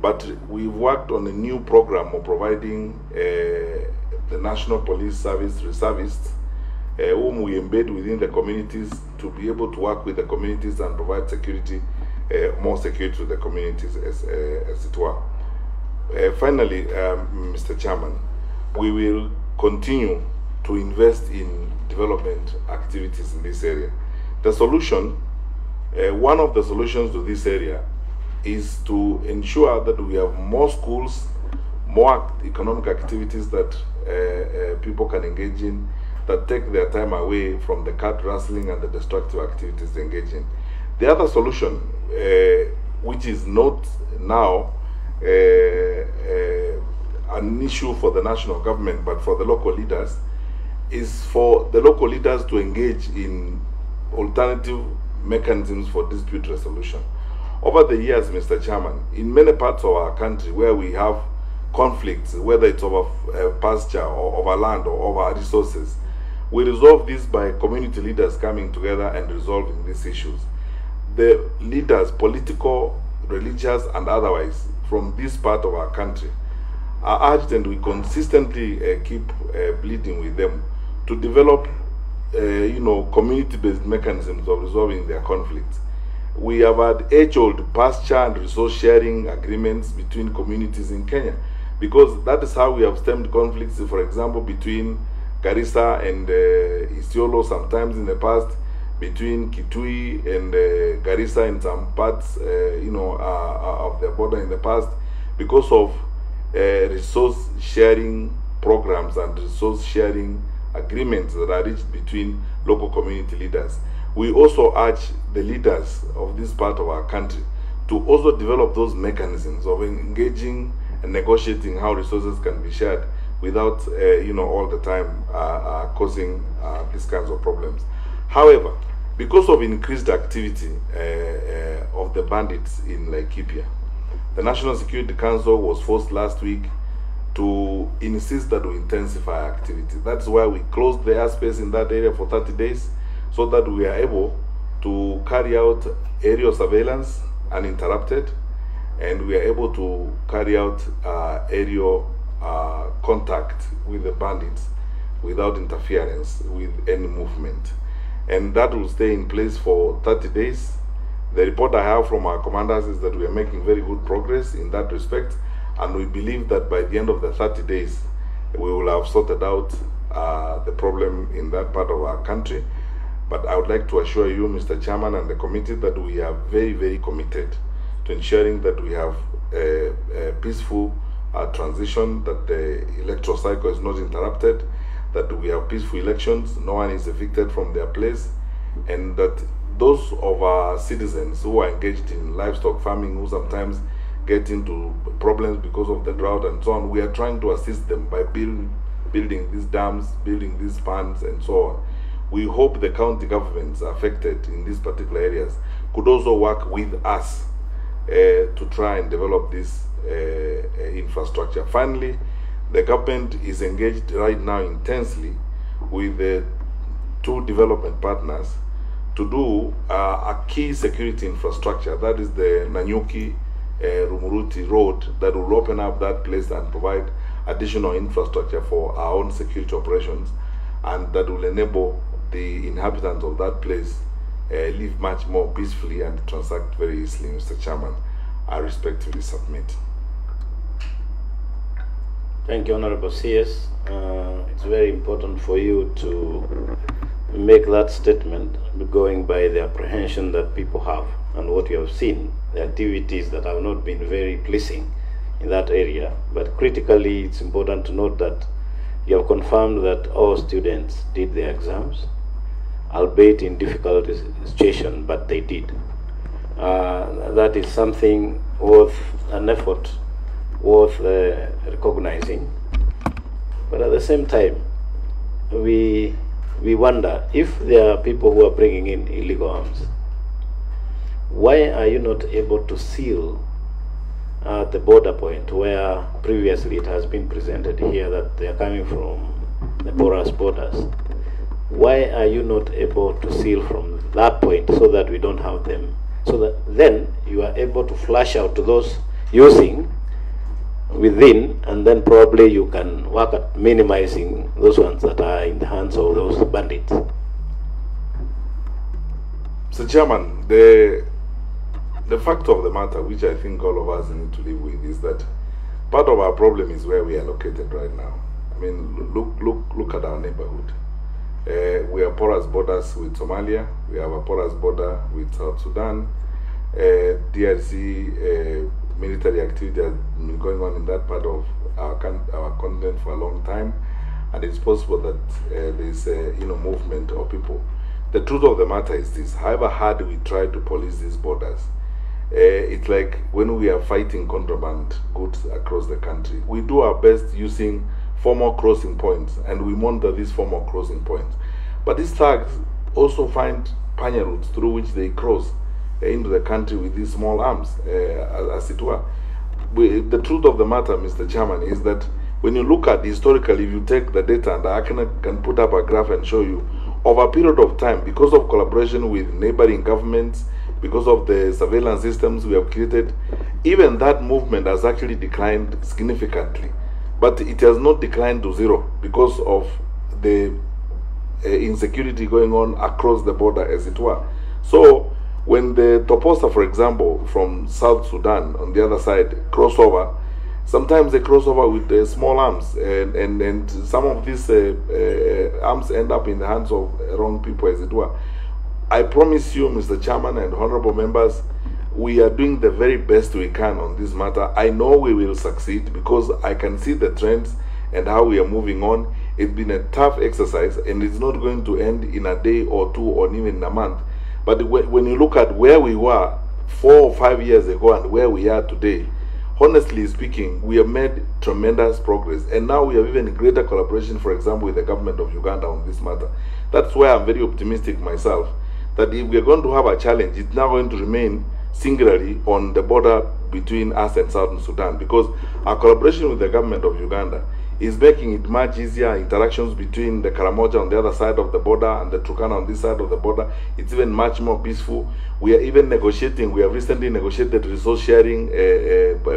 but we've worked on a new program of providing the National Police Service reservists whom we embed within the communities to be able to work with the communities and provide security, more security to the communities, as it were. Finally, Mr. Chairman, we will continue to invest in development activities in this area. The solution, one of the solutions to this area is to ensure that we have more schools, more economic activities that people can engage in, that take their time away from the cat rustling and the destructive activities they engage in. The other solution, which is not now an issue for the national government but for the local leaders, is for the local leaders to engage in alternative mechanisms for dispute resolution. Over the years, Mr. Chairman, in many parts of our country where we have conflicts, whether it's over pasture or over land or over resources, we resolve this by community leaders coming together and resolving these issues. The leaders, political, religious, and otherwise, from this part of our country are urged, and we consistently keep pleading with them to develop community-based mechanisms of resolving their conflicts. We have had age-old pasture and resource sharing agreements between communities in Kenya, because that is how we have stemmed conflicts, for example, between Garissa and Isiolo, sometimes in the past, between Kitui and Garissa in some parts, of the border in the past, because of resource sharing programs and resource sharing agreements that are reached between local community leaders. We also urge the leaders of this part of our country to also develop those mechanisms of engaging and negotiating how resources can be shared without, all the time causing these kinds of problems. However, because of increased activity of the bandits in Laikipia, the National Security Council was forced last week to insist that we intensify activity. That's why we closed the airspace in that area for 30 days, so that we are able to carry out aerial surveillance uninterrupted, and we are able to carry out aerial contact with the bandits without interference with any movement. And that will stay in place for 30 days. The report I have from our commanders is that we are making very good progress in that respect, and we believe that by the end of the 30 days, we will have sorted out the problem in that part of our country. But I would like to assure you, Mr. Chairman, and the committee, that we are very, very committed to ensuring that we have a peaceful transition, that the electoral cycle is not interrupted, that we have peaceful elections, no one is evicted from their place, and that those of our citizens who are engaged in livestock farming, who sometimes get into problems because of the drought and so on, we are trying to assist them by building these dams, building these ponds, and so on. We hope the county governments affected in these particular areas could also work with us to try and develop this infrastructure. Finally, the government is engaged right now intensely with the two development partners to do a key security infrastructure, that is the Nanyuki Rumuruti road, that will open up that place and provide additional infrastructure for our own security operations, and that will enable the inhabitants of that place live much more peacefully and transact very easily. Mr. Chairman, I respectfully submit. Thank you, Honorable CS. It's very important for you to make that statement going by the apprehension that people have and what you have seen, the activities that have not been very pleasing in that area. But critically, it's important to note that you have confirmed that all students did their exams, albeit in difficult situation, but they did. That is something worth an effort, worth recognizing. But at the same time, we wonder if there are people who are bringing in illegal arms. Why are you not able to seal at the border point where previously it has been presented here that they are coming from the porous borders? Why are you not able to seal from that point so that we don't have them? So that then you are able to flush out to those using within, and then probably you can work at minimizing those ones that are in the hands of those bandits. Mr. Chairman, the fact of the matter, which I think all of us need to live with, is that part of our problem is where we are located right now. I mean, look at our neighborhood. We have porous borders with Somalia. We have a porous border with South Sudan. DRC military activity has been going on in that part of our continent for a long time, and it's possible that there is a movement of people. The truth of the matter is this: however hard we try to police these borders, it's like when we are fighting contraband goods across the country. We do our best using formal crossing points, and we monitor these formal crossing points. But these thugs also find panya routes through which they cross into the country with these small arms, as it were. The truth of the matter, Mr. Chairman, is that when you look at historically, if you take the data, and I can put up a graph and show you, over a period of time, because of collaboration with neighboring governments, because of the surveillance systems we have created, even that movement has actually declined significantly. But it has not declined to zero because of the insecurity going on across the border, as it were. So when the Toposa, for example, from South Sudan on the other side cross over, sometimes they cross over with small arms, and some of these arms end up in the hands of wrong people, as it were. I promise you, Mr. Chairman and honorable members, we are doing the very best we can on this matter. I know we will succeed because I can see the trends and how we are moving on. It's been a tough exercise, and it's not going to end in a day or two or even in a month. But when you look at where we were 4 or 5 years ago and where we are today, honestly speaking, we have made tremendous progress. And now we have even greater collaboration, for example, with the government of Uganda on this matter. That's why I'm very optimistic myself, that if we're going to have a challenge, it's now going to remain singularly on the border between us and Southern Sudan, because our collaboration with the government of Uganda is making it much easier. Interactions between the Karamoja on the other side of the border and the Turkana on this side of the border, it's even much more peaceful. We are even negotiating, we have recently negotiated resource sharing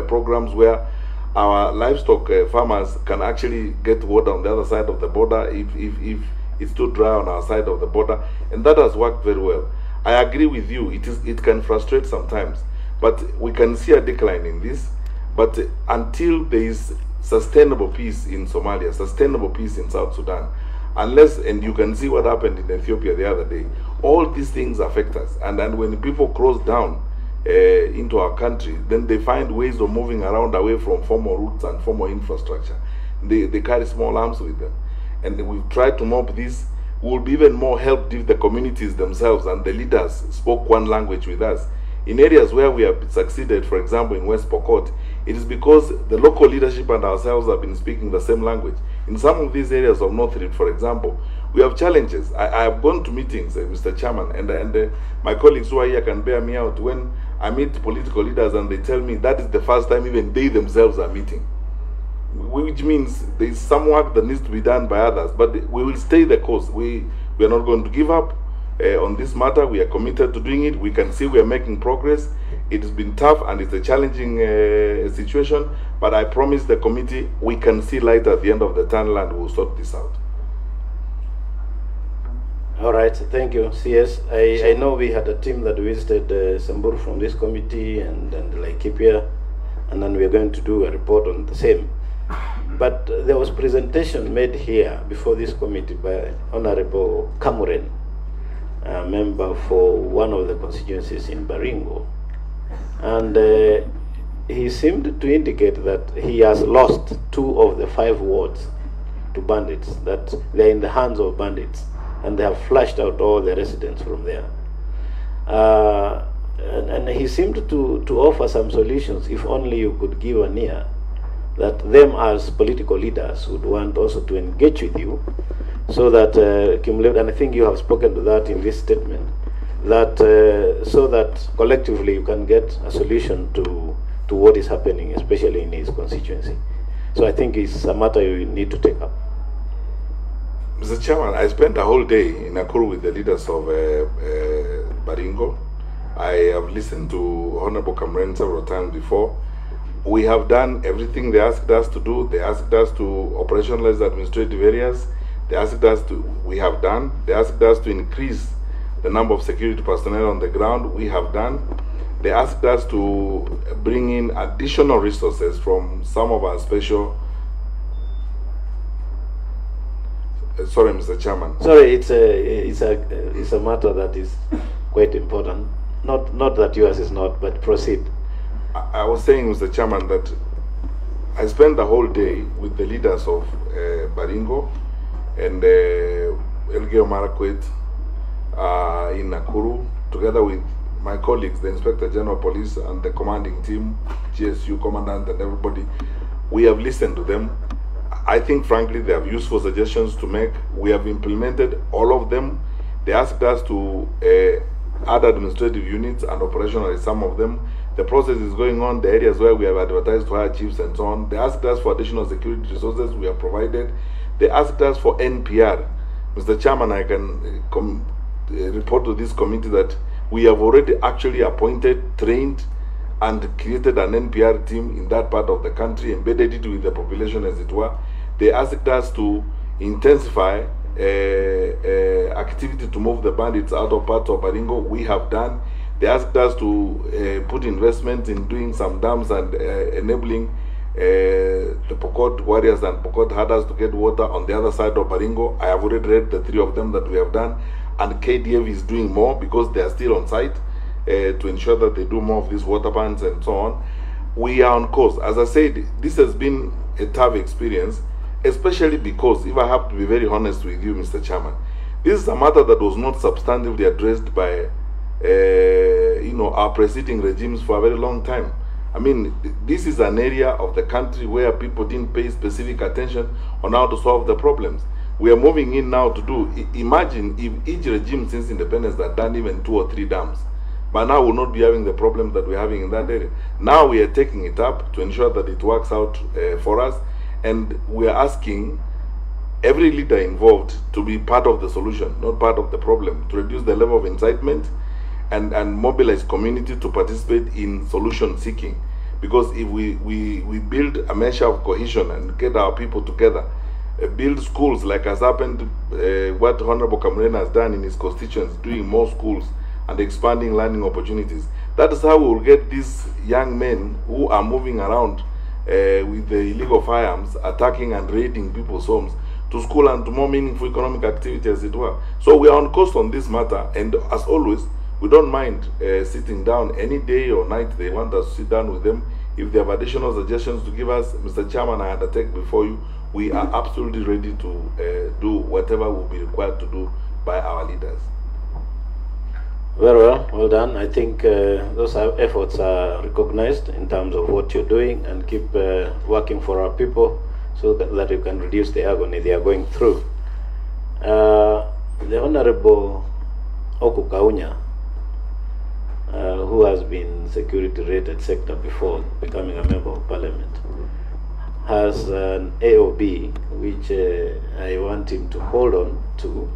programs where our livestock farmers can actually get water on the other side of the border if it's too dry on our side of the border, and that has worked very well. I agree with you, it can frustrate sometimes, but we can see a decline in this. But until there is sustainable peace in Somalia, sustainable peace in South Sudan, unless, and you can see what happened in Ethiopia the other day, all these things affect us. And then when people cross down into our country, then they find ways of moving around away from formal routes and formal infrastructure. They carry small arms with them. And we've tried to mob this. We will be even more helped if the communities themselves and the leaders spoke one language with us. In areas where we have succeeded, for example in West Pokot, it is because the local leadership and ourselves have been speaking the same language. In some of these areas of North Rift, for example, we have challenges. I have gone to meetings, Mr. Chairman, and my colleagues who are here can bear me out. When I meet political leaders and they tell me that is the first time even they themselves are meeting, which means there is some work that needs to be done by others, but we will stay the course. We are not going to give up on this matter. We are committed to doing it. We can see we are making progress. It has been tough and it's a challenging situation, but I promise the committee we can see light at the end of the tunnel and we'll sort this out. All right, thank you, CS. I know we had a team that visited Samburu from this committee and Laikipia, and then we are going to do a report on the same. But there was presentation made here before this committee by Honorable Cameron, a member for one of the constituencies in Baringo. And he seemed to indicate that he has lost 2 of the 5 wards to bandits, that they're in the hands of bandits, and they have flushed out all the residents from there. And he seemed to offer some solutions, if only you could give an ear, that them as political leaders would want also to engage with you, so that and I think you have spoken to that in this statement, that so that collectively you can get a solution to what is happening, especially in his constituency. So I think it's a matter you need to take up. Mr. Chairman, I spent a whole day in Nakuru with the leaders of Baringo. I have listened to Honorable Cameron several times before. We have done everything they asked us to do. They asked us to operationalize administrative areas. They asked us to, we have done. They asked us to increase the number of security personnel on the ground. We have done. They asked us to bring in additional resources from some of our special. Sorry, Mr. Chairman. Sorry, it's a matter that is quite important. Not that yours is not, but proceed. I was saying, Mr. Chairman, that I spent the whole day with the leaders of Baringo and Elgeyo Marakwet in Nakuru, together with my colleagues, the Inspector General of Police and the commanding team, GSU Commandant and everybody. We have listened to them. I think, frankly, they have useful suggestions to make. We have implemented all of them. They asked us to add administrative units and operationalize some of them. The process is going on. The areas where we have advertised to hire chiefs and so on. They asked us for additional security resources. We have provided. They asked us for NPR. Mr. Chairman, I can report to this committee that we have already actually appointed, trained, and created an NPR team in that part of the country, embedded it with the population, as it were. They asked us to intensify activity to move the bandits out of parts of Baringo. We have done. They asked us to put investment in doing some dams and enabling the Pokot warriors and Pokot herders to get water on the other side of Baringo. I have already read the 3 of them that we have done, and KDF is doing more because they are still on site to ensure that they do more of these water bans and so on. We are on course. As I said, this has been a tough experience, especially because, if I have to be very honest with you, Mr. Chairman, this is a matter that was not substantively addressed by our preceding regimes for a very long time. I mean, this is an area of the country where people didn't pay specific attention on how to solve the problems. We are moving in now to do. Imagine if each regime since independence had done even 2 or 3 dams. But now we'll not be having the problem that we're having in that area. Now we are taking it up to ensure that it works out for us. And we are asking every leader involved to be part of the solution, not part of the problem, to reduce the level of incitement and mobilize community to participate in solution seeking. Because if we build a measure of cohesion and get our people together, build schools like has happened, what Honorable Cameron has done in his constituents, doing more schools and expanding learning opportunities. That is how we will get these young men who are moving around with the illegal firearms, attacking and raiding people's homes, to school and to more meaningful economic activity, as it were. So we are on course on this matter, and as always, we don't mind sitting down any day or night they want us to sit down with them. If they have additional suggestions to give us, Mr. Chairman, I undertake before you, we are absolutely ready to do whatever will be required to do by our leaders. Very well, well done. I think those efforts are recognized in terms of what you're doing, and keep working for our people so that you can reduce the agony they are going through. The Honorable Oku Kaunya, who has been security rated sector before becoming a member of parliament, has an AOB which I want him to hold on to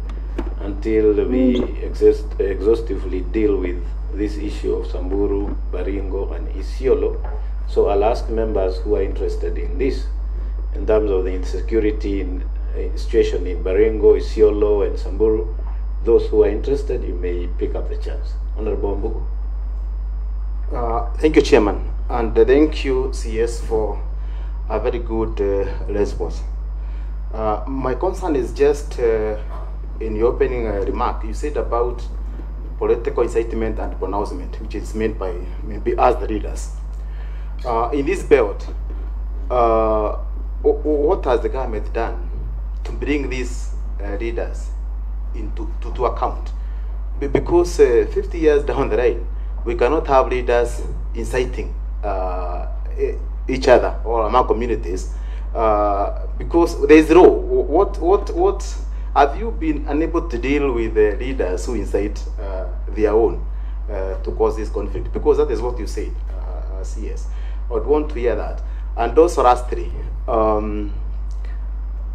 until we exhaustively deal with this issue of Samburu, Baringo and Isiolo. So I'll ask members who are interested in this, in terms of the insecurity situation in Baringo, Isiolo and Samburu. Those who are interested, you may pick up the chance. Honorable Mbugu. Thank you, Chairman, and thank you, CS, for a very good response. My concern is just in your opening remark, you said about political incitement and pronouncement, which is made by maybe us the leaders. In this belt, what has the government done to bring these leaders to account? Because 50 years down the line, we cannot have leaders inciting each other or among communities because there is law. What have you been unable to deal with the leaders who incite their own to cause this conflict? Because that is what you said, CS. I would want to hear that. And also, lastly,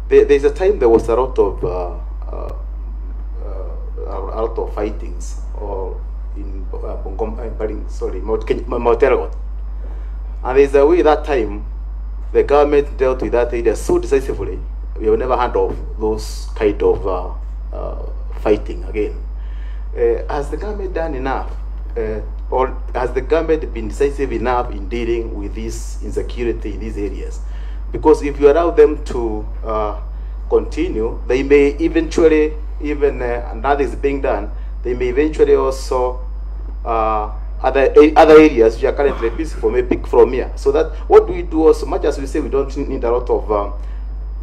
there's a time there was a lot of fightings or in Motelgot. And there's a way that time the government dealt with that area so decisively, we have never heard of those kind of fighting again. Has the government done enough, or has the government been decisive enough in dealing with this insecurity in these areas? Because if you allow them to continue, they may eventually, and that is being done, they may eventually also other areas which are currently peaceful may pick from here. So that what do we do also, much as we say we don't need a lot of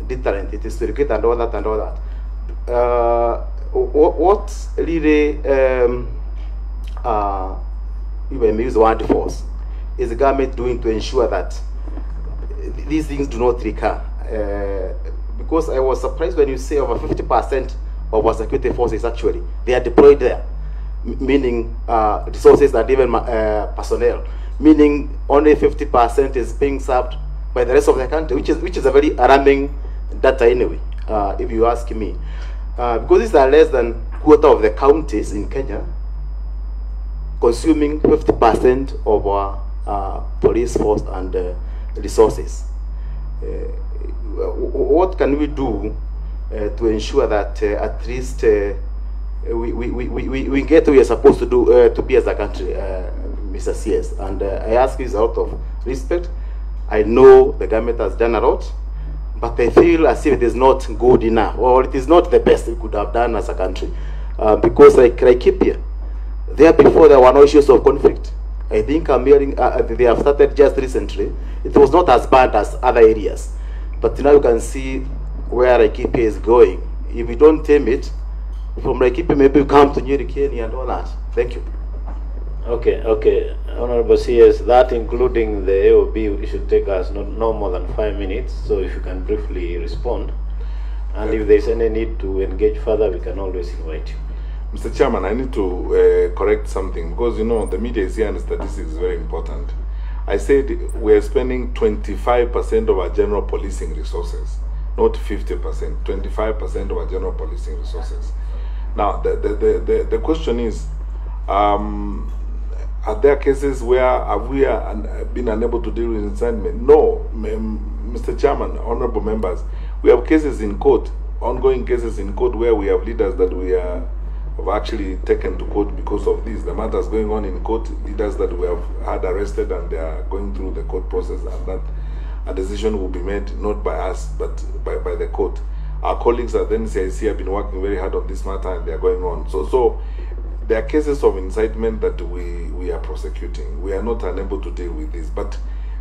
deterrent, it is to educate and all that and all that. What really, if I may use the word force, is the government doing to ensure that these things do not recur? Because I was surprised when you say over 50% of our security forces actually, they are deployed there, meaning resources and even personnel, meaning only 50% is being served by the rest of the country, which is a very alarming data anyway, if you ask me. Because these are less than quarter of the counties in Kenya consuming 50% of our police force and resources. What can we do to ensure that at least we get what we are supposed to do to be as a country, Mr. CS? And I ask this out of respect. I know the government has done a lot, but I feel as if it is not good enough, or it is not the best we could have done as a country. Because like keep here, there before there were no issues of conflict. I think I'm hearing they have started just recently. It was not as bad as other areas, but now you can see where Laikipia is going. If we don't tame it, from Laikipia maybe we come to New Kenya and all that. Thank you. Okay. Honorable CS, that including the AOB, it should take us no more than 5 minutes. So if you can briefly respond, and if there's any need to engage further, we can always invite you. Mr. Chairman, I need to correct something, because you know the media is here and statistics is very important. I said we are spending 25% of our general policing resources, not 50%. 25% of our general policing resources. Now the question is, are there cases where have we been unable to deal with incitement? No, Mr. Chairman, honorable members, we have cases in court, ongoing cases in court where we have leaders that we have actually taken to court because of this. The matters going on in court, leaders that we have had arrested and they are going through the court process, and that a decision will be made not by us but by the court. Our colleagues at the NCIC have been working very hard on this matter and they are going on. So there are cases of incitement that we are prosecuting. We are not unable to deal with this, but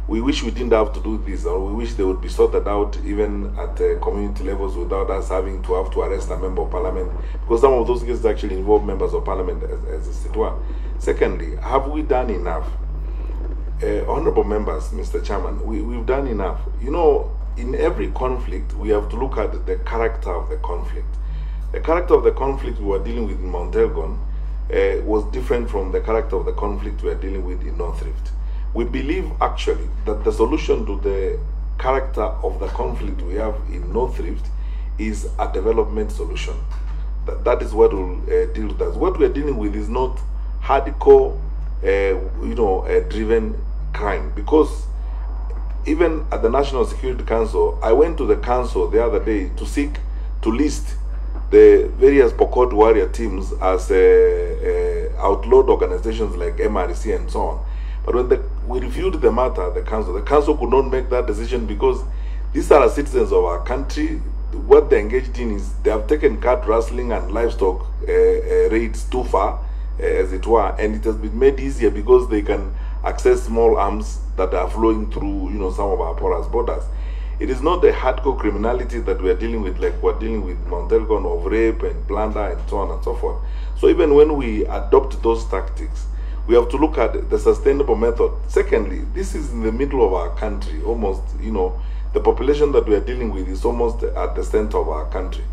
we wish we didn't have to do this, or we wish they would be sorted out even at community levels without us having to arrest a member of parliament, because some of those cases actually involve members of parliament as it were. Secondly, have we done enough? Honorable members, Mr. Chairman, we've done enough. You know, in every conflict, we have to look at the character of the conflict. The character of the conflict we were dealing with in Mount Elgon was different from the character of the conflict we are dealing with in North Rift. We believe actually that the solution to the character of the conflict we have in North Rift is a development solution. That is what will deal with us. What we are dealing with is not hardcore, driven crime, because even at the National Security Council, I went to the council the other day to seek to list the various Pokot warrior teams as outlawed organizations like MRC and so on. But we reviewed the matter at the council. The council could not make that decision because these are citizens of our country. What they're engaged in is they have taken cat rustling and livestock raids too far, as it were, and it has been made easier because they can access small arms that are flowing through, some of our porous borders. It is not the hardcore criminality that we are dealing with, like we're dealing with Mount Elgon of rape and plunder and so on and so forth. So even when we adopt those tactics, we have to look at the sustainable method. Secondly, this is in the middle of our country, almost, the population that we are dealing with is almost at the center of our country.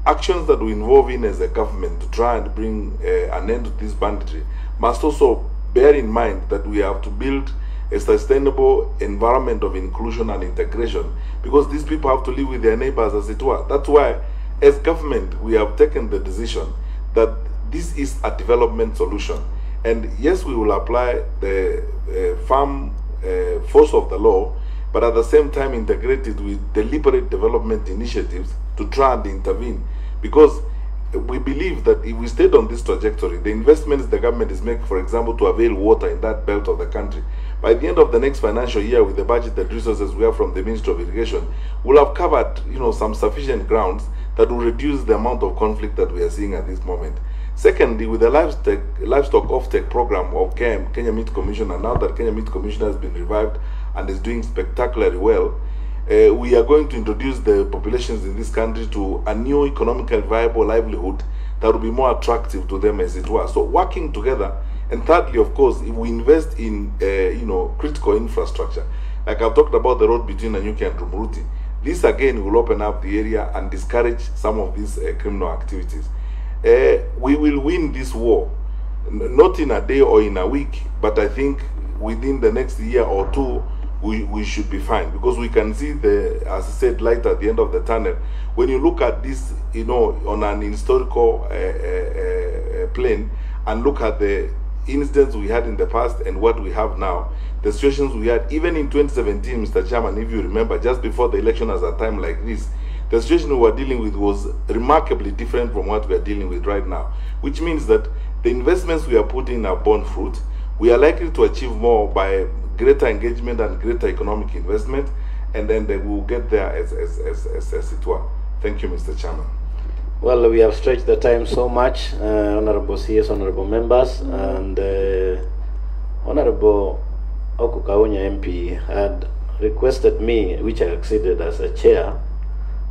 Actions that we involve in as a government to try and bring an end to this banditry must also bear in mind that we have to build a sustainable environment of inclusion and integration, because these people have to live with their neighbors, as it were. That's why, as government, we have taken the decision that this is a development solution. And yes, we will apply the firm force of the law, but at the same time integrate it with deliberate development initiatives to try and intervene. Because we believe that if we stayed on this trajectory, the investments the government is making, for example, to avail water in that belt of the country, by the end of the next financial year, with the budgeted resources we have from the Ministry of Irrigation, we'll have covered, some sufficient grounds that will reduce the amount of conflict that we are seeing at this moment. Secondly, with the livestock offtake program of Kenya Meat Commission, and now that Kenya Meat Commission has been revived and is doing spectacularly well, we are going to introduce the populations in this country to a new economically viable livelihood that will be more attractive to them, as it were. So working together. And thirdly, of course, if we invest in critical infrastructure, like I've talked about the road between Nanyuki and Rumuruti, this again will open up the area and discourage some of these criminal activities. We will win this war, not in a day or in a week, but I think within the next year or two, we should be fine, because we can see as I said, light at the end of the tunnel. When you look at this, on an historical plane, and look at the incidents we had in the past and what we have now, the situations we had even in 2017, Mr. Chairman, if you remember, just before the election, at a time like this, the situation we were dealing with was remarkably different from what we are dealing with right now, which means that the investments we are putting are borne fruit. We are likely to achieve more by greater engagement and greater economic investment, and then we will get there as it were. Thank you, Mr. Chairman. Well, we have stretched the time so much, honorable CS, honorable members, and Honorable Okukaunya MP had requested me, which I acceded as a chair,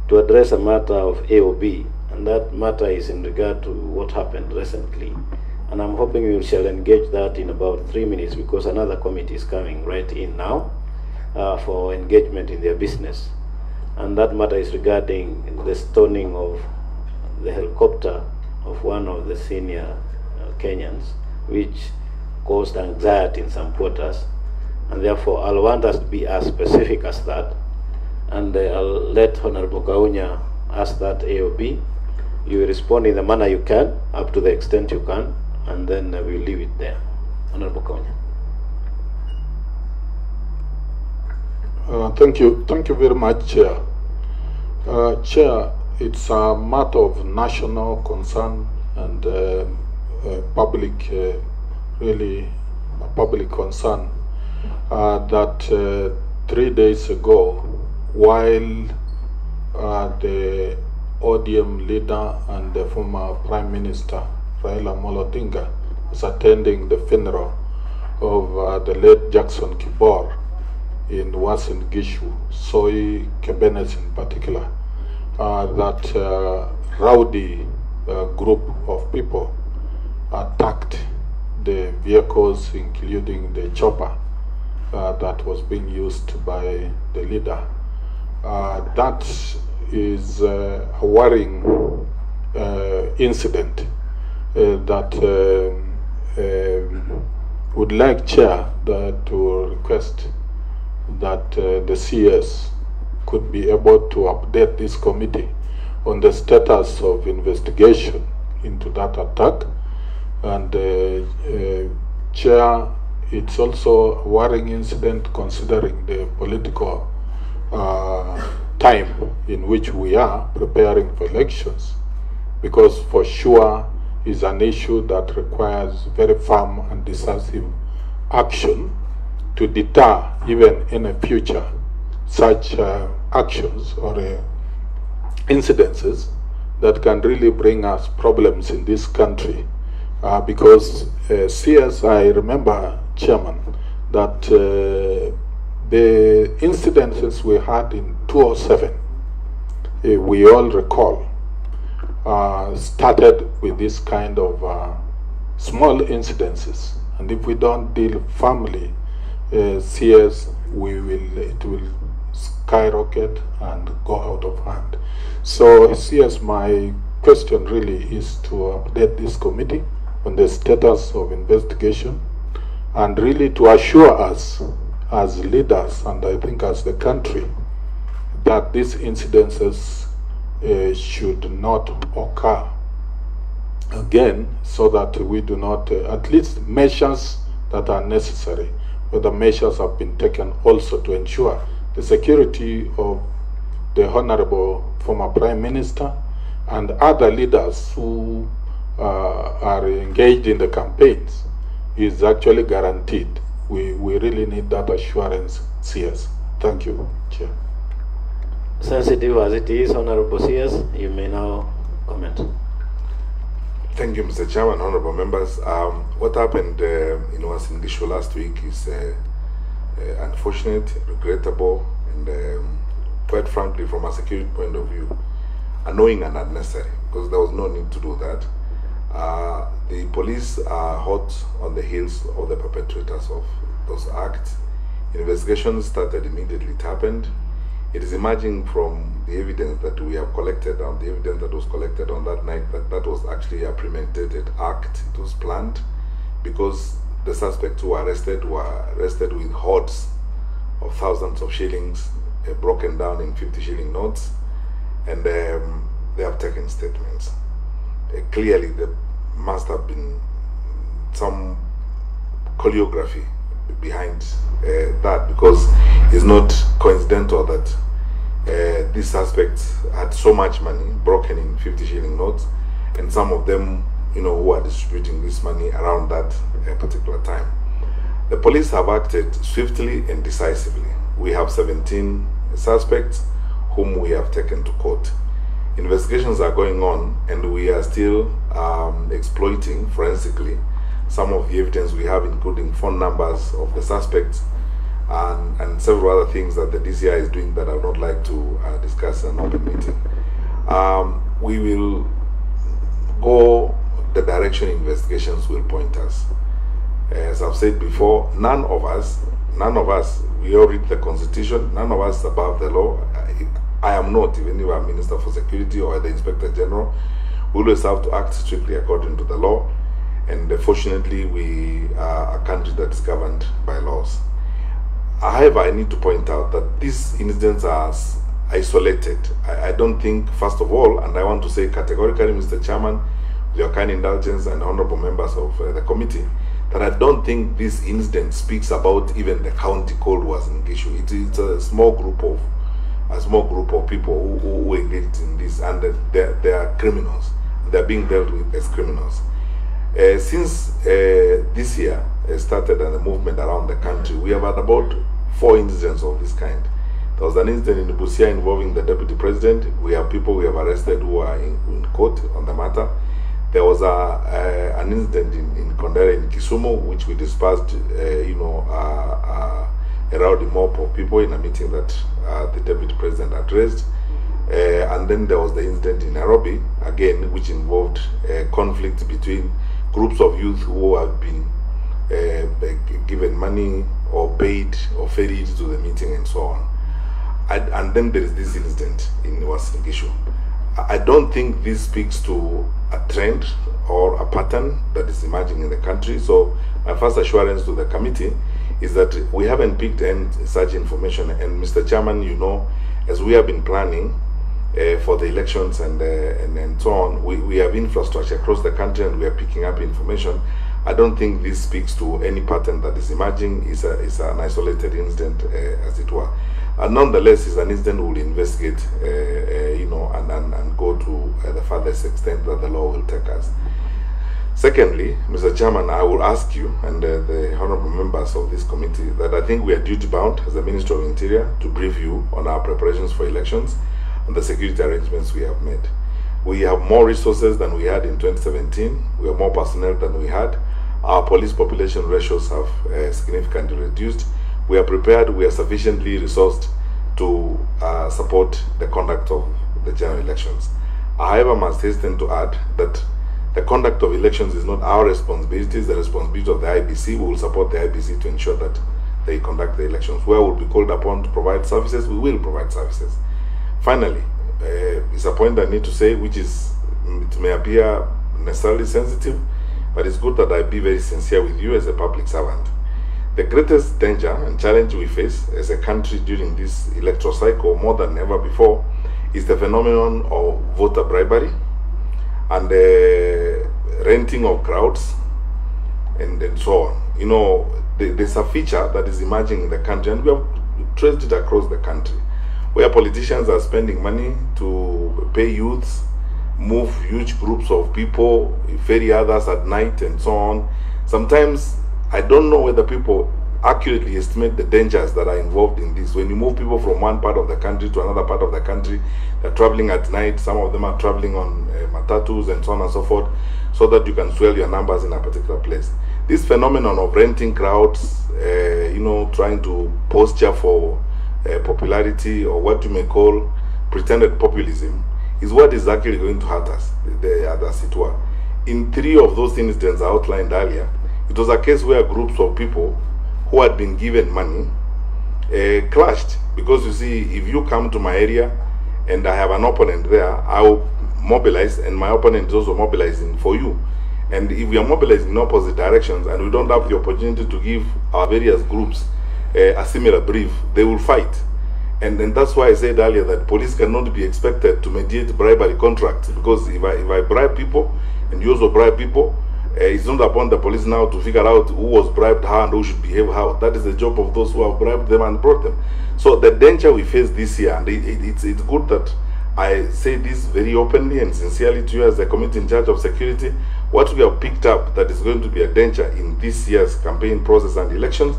to address a matter of AOB, and that matter is in regard to what happened recently. And I'm hoping we shall engage that in about 3 minutes, because another committee is coming right in now for engagement in their business. And that matter is regarding the stoning of the helicopter of one of the senior Kenyans, which caused anxiety in some quarters. And therefore, I'll want us to be as specific as that. And I'll let Honorable Kaunya ask that AOB. You respond in the manner you can, up to the extent you can, and then we'll leave it there. Honorable Kaunya. Thank you very much, Chair. Chair, it's a matter of national concern and public, really a public concern that 3 days ago, while the ODM leader and the former Prime Minister Raila was attending the funeral of the late Jackson Kibor in Uasin Gishu, Soi Kebenes in particular, that rowdy group of people attacked the vehicles, including the chopper that was being used by the leader. That is a worrying incident that would like Chair to request that the CS could be able to update this committee on the status of investigation into that attack. And Chair, it's also a worrying incident considering the political time in which we are preparing for elections, because for sure is an issue that requires very firm and decisive action to deter even in the future such actions or incidences that can really bring us problems in this country. Because CS, I remember, Chairman, that the incidences we had in 2007, we all recall, started with this kind of small incidences. And if we don't deal firmly, CS, it will skyrocket and go out of hand. So CS, my question really is to update this committee on the status of investigation and really to assure us as leaders and I think as the country that these incidences should not occur again, so that we do not, at least measures that are necessary, whether measures have been taken also to ensure the security of the Honorable former Prime Minister and other leaders who are engaged in the campaigns is actually guaranteed. We really need that assurance, CS. Thank you, Chair. Sensitive as it is, Honorable CS, you may now comment. Thank you, Mr. Chairman, honorable members. What happened in Uasin Gishu last week is unfortunate, regrettable, and quite frankly, from a security point of view, annoying and unnecessary, because there was no need to do that. The police are hot on the heels of the perpetrators of those acts. Investigations started immediately it happened. It is emerging from the evidence that we have collected, and the evidence that was collected on that night, that was actually a premeditated act. It was planned because the suspects who were arrested with hoards of thousands of shillings broken down in 50 shilling notes, and they have taken statements. Clearly there must have been some choreography behind that, because it's not coincidental that these suspects had so much money broken in 50 shilling notes, and some of them, who are distributing this money around that particular time. The police have acted swiftly and decisively. We have 17 suspects whom we have taken to court. Investigations are going on, and we are still exploiting forensically some of the evidence we have, including phone numbers of the suspects and several other things that the DCI is doing that I would not like to discuss in an open meeting. We will go the direction investigations will point us. As I've said before, none of us, we all read the Constitution, none of us above the law. I am not, even if I'm Minister for Security or the Inspector General. We always have to act strictly according to the law. And fortunately, we are a country that is governed by laws. However, I need to point out that these incidents are isolated. I don't think, first of all, and I want to say categorically, Mr. Chairman, with your kind indulgence and honorable members of the committee, that I don't think this incident speaks about even the county called Uasin Gishu. It's a small group of people who engaged in this, and they are criminals. They are being dealt with as criminals. Since this year started and the movement around the country, we have had about 4 incidents of this kind. There was an incident in Busia involving the Deputy President. We have people we have arrested who are in court on the matter. There was an incident in Kondere in Kisumu, which we dispersed, a rowdy mob of people in a meeting that the Deputy President addressed. And then there was the incident in Nairobi, again, which involved conflict between groups of youth who have been given money or paid or ferried to the meeting and so on. And then there is this incident in Uasin Gishu. I don't think this speaks to a trend or a pattern that is emerging in the country. So my first assurance to the committee is that we haven't picked such information. And Mr. Chairman, as we have been planning for the elections and so on, we have infrastructure across the country and we are picking up information. I don't think this speaks to any pattern that is emerging. It's an isolated incident, as it were. Nonetheless, it's an incident we'll investigate, and go to the farthest extent that the law will take us. Secondly, Mr. Chairman, I will ask you and the honorable members of this committee that I think we are duty bound as the Minister of Interior to brief you on our preparations for elections and the security arrangements we have made. We have more resources than we had in 2017. We have more personnel than we had. Our police population ratios have significantly reduced. We are prepared, we are sufficiently resourced to support the conduct of the general elections. I, however, must hasten to add that the conduct of elections is not our responsibility, it's the responsibility of the IBC. We will support the IBC to ensure that they conduct the elections. Where we'll be called upon to provide services, we will provide services. Finally, it's a point I need to say, which is, it may appear necessarily sensitive, but it's good that I be very sincere with you as a public servant. The greatest danger and challenge we face as a country during this electoral cycle, more than ever before, is the phenomenon of voter bribery and the renting of crowds and so on. You know, there's a feature that is emerging in the country, and we have traced it across the country, where politicians are spending money to pay youths, move huge groups of people, ferry others at night and so on. Sometimes I don't know whether people accurately estimate the dangers that are involved in this. When you move people from one part of the country to another part of the country, they're traveling at night, some of them are traveling on matatus and so on and so forth, so that you can swell your numbers in a particular place. This phenomenon of renting crowds, you know, trying to posture for popularity, or what you may call pretended populism, is what is actually going to hurt us, as it were. In 3 of those incidents I outlined earlier, it was a case where groups of people who had been given money clashed. Because you see, if you come to my area and I have an opponent there, I will mobilize, and my opponent is also mobilizing for you. And if we are mobilizing in opposite directions and we don't have the opportunity to give our various groups a similar brief, they will fight. And that's why I said earlier that police cannot be expected to mediate bribery contracts, because if I bribe people and you also bribe people, it's not upon the police now to figure out who was bribed how and who should behave how. That is the job of those who have bribed them and brought them. So the danger we face this year, and it's good that I say this very openly and sincerely to you as the committee in charge of security, what we have picked up that is going to be a danger in this year's campaign process and elections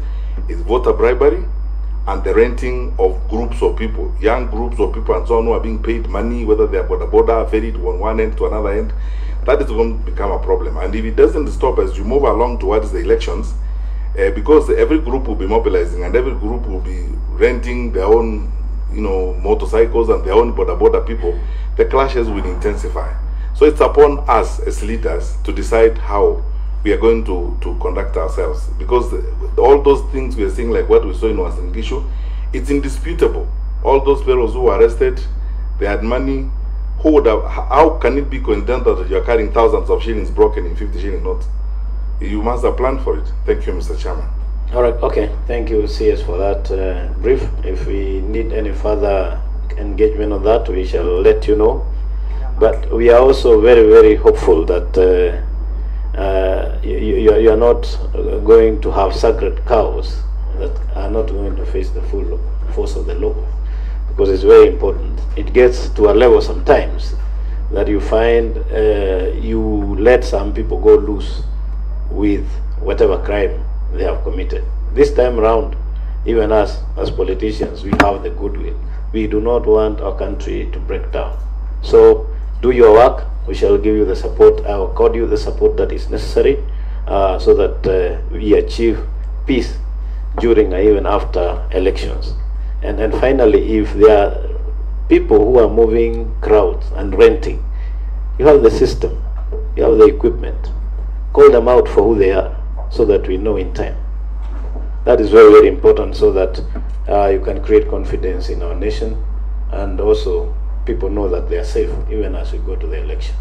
is voter bribery and the renting of groups of people, young groups of people and so on, who are being paid money, whether they are border ferried from one end to another end. That is going to become a problem. And if it doesn't stop as you move along towards the elections, because every group will be mobilizing and every group will be renting their own, you know, motorcycles and their own border people, the clashes will intensify. So it's upon us as leaders to decide how we are going to conduct ourselves, because all those things we are seeing, like what we saw in Western Gishu, it's indisputable. All those fellows who were arrested, they had money. Who would have, how can it be coincidental that you are carrying thousands of shillings broken in 50 shilling notes? You must have planned for it. Thank you, Mr. Chairman. All right, okay. Thank you, CS, for that brief. If we need any further engagement on that, we shall let you know. But we are also very, very hopeful that you are not going to have sacred cows that are not going to face the full force of the law, because it's very important. It gets to a level sometimes that you find you let some people go loose with whatever crime they have committed. This time around, even us as politicians, we have the goodwill. We do not want our country to break down. So do your work. We shall give you the support. I will accord you the support that is necessary so that we achieve peace during and even after elections. And finally, if there are people who are moving crowds and renting, you have the system, you have the equipment. Call them out for who they are so that we know in time. That is very, very important, so that you can create confidence in our nation, and also people know that they are safe even as we go to the elections.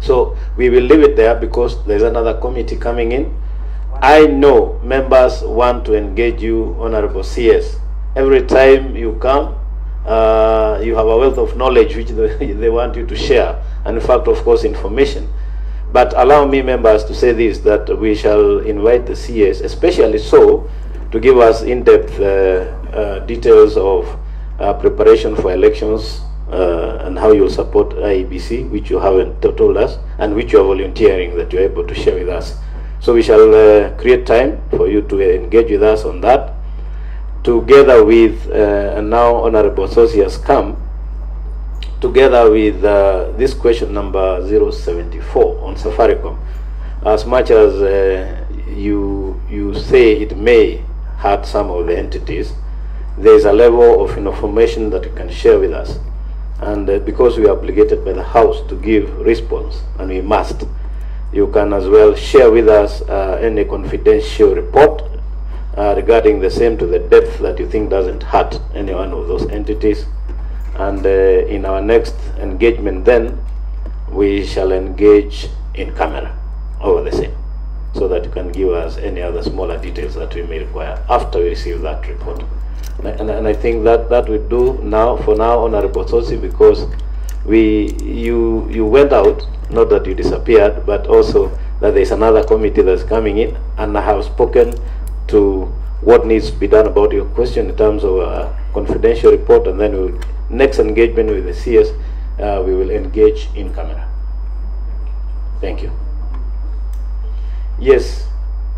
So we will leave it there because there's another committee coming in. I know members want to engage you, Honorable CS. Every time you come, you have a wealth of knowledge which they want you to share, and in fact, of course, information. But allow me, members, to say this, that we shall invite the CS, especially so, to give us in-depth details of preparation for elections and how you'll support IEBC, which you haven't told us, and which you are volunteering that you're able to share with us. So we shall create time for you to engage with us on that, together with, and now Honorable Sosi has come, together with this question number 074 on Safaricom. As much as you say it may hurt some of the entities, there is a level of information that you can share with us. And because we are obligated by the House to give response, and we must, you can as well share with us any confidential report regarding the same to the depth that you think doesn't hurt any one of those entities. And in our next engagement then, we shall engage in camera over the same, so that you can give us any other smaller details that we may require after we receive that report. And I think that we do now, for now, Honorable Sosi, because you went out, not that you disappeared, but also that there's another committee that's coming in, and I have spoken to what needs to be done about your question in terms of a confidential report, and then we'll, next engagement with the CS, we will engage in camera. Thank you. Yes.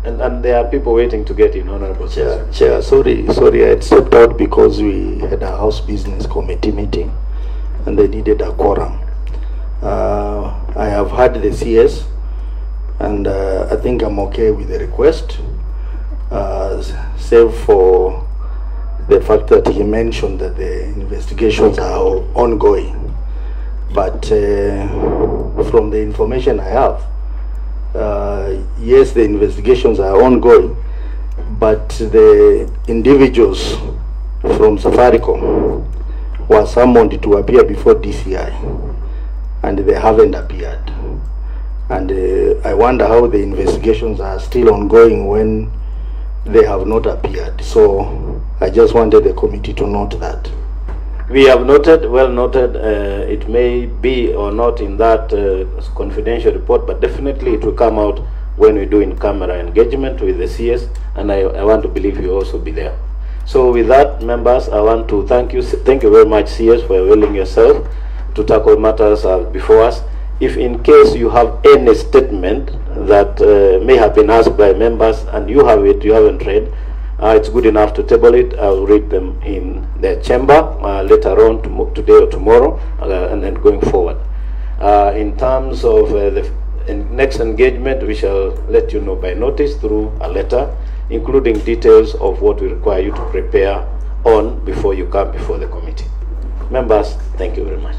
And there are people waiting to get in, Honorable Chair, sorry, I had stepped out because we had a House Business Committee meeting and they needed a quorum. I have heard the CS and I think I'm okay with the request, save for the fact that he mentioned that the investigations are ongoing. But from the information I have, yes, the investigations are ongoing, but the individuals from Safaricom were summoned to appear before DCI, and they haven't appeared. And I wonder how the investigations are still ongoing when they have not appeared. So I just wanted the committee to note that. We have noted, well noted, it may be or not in that confidential report, but definitely it will come out when we do in-camera engagement with the CS, and I want to believe you also be there. So with that, members, I want to thank you very much, CS, for availing yourself to tackle matters before us. If in case you have any statement that may have been asked by members and you have it, you haven't read, it's good enough to table it. I'll read them in the chamber later on, today or tomorrow, and then going forward. In terms of the next engagement, we shall let you know by notice through a letter, including details of what we require you to prepare on before you come before the committee. Members, thank you very much.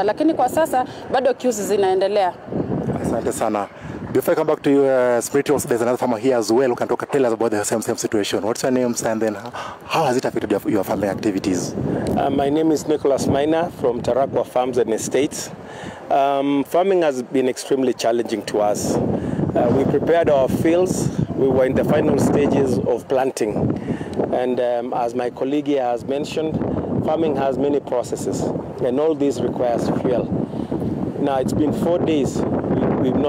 Lakini kwa sasa bado queues zinaendelea. Asante sana. Before I come back to you, Spirit, there's another farmer here as well who can tell us about the same situation. What's your name, and then how has it affected your farming activities? My name is Nicholas Miner from Tarakwa Farms and Estates. Farming has been extremely challenging to us. We prepared our fields. We were in the final stages of planting. And as my colleague here has mentioned, farming has many processes, and all these requires fuel. Now, it's been 4 days. We've not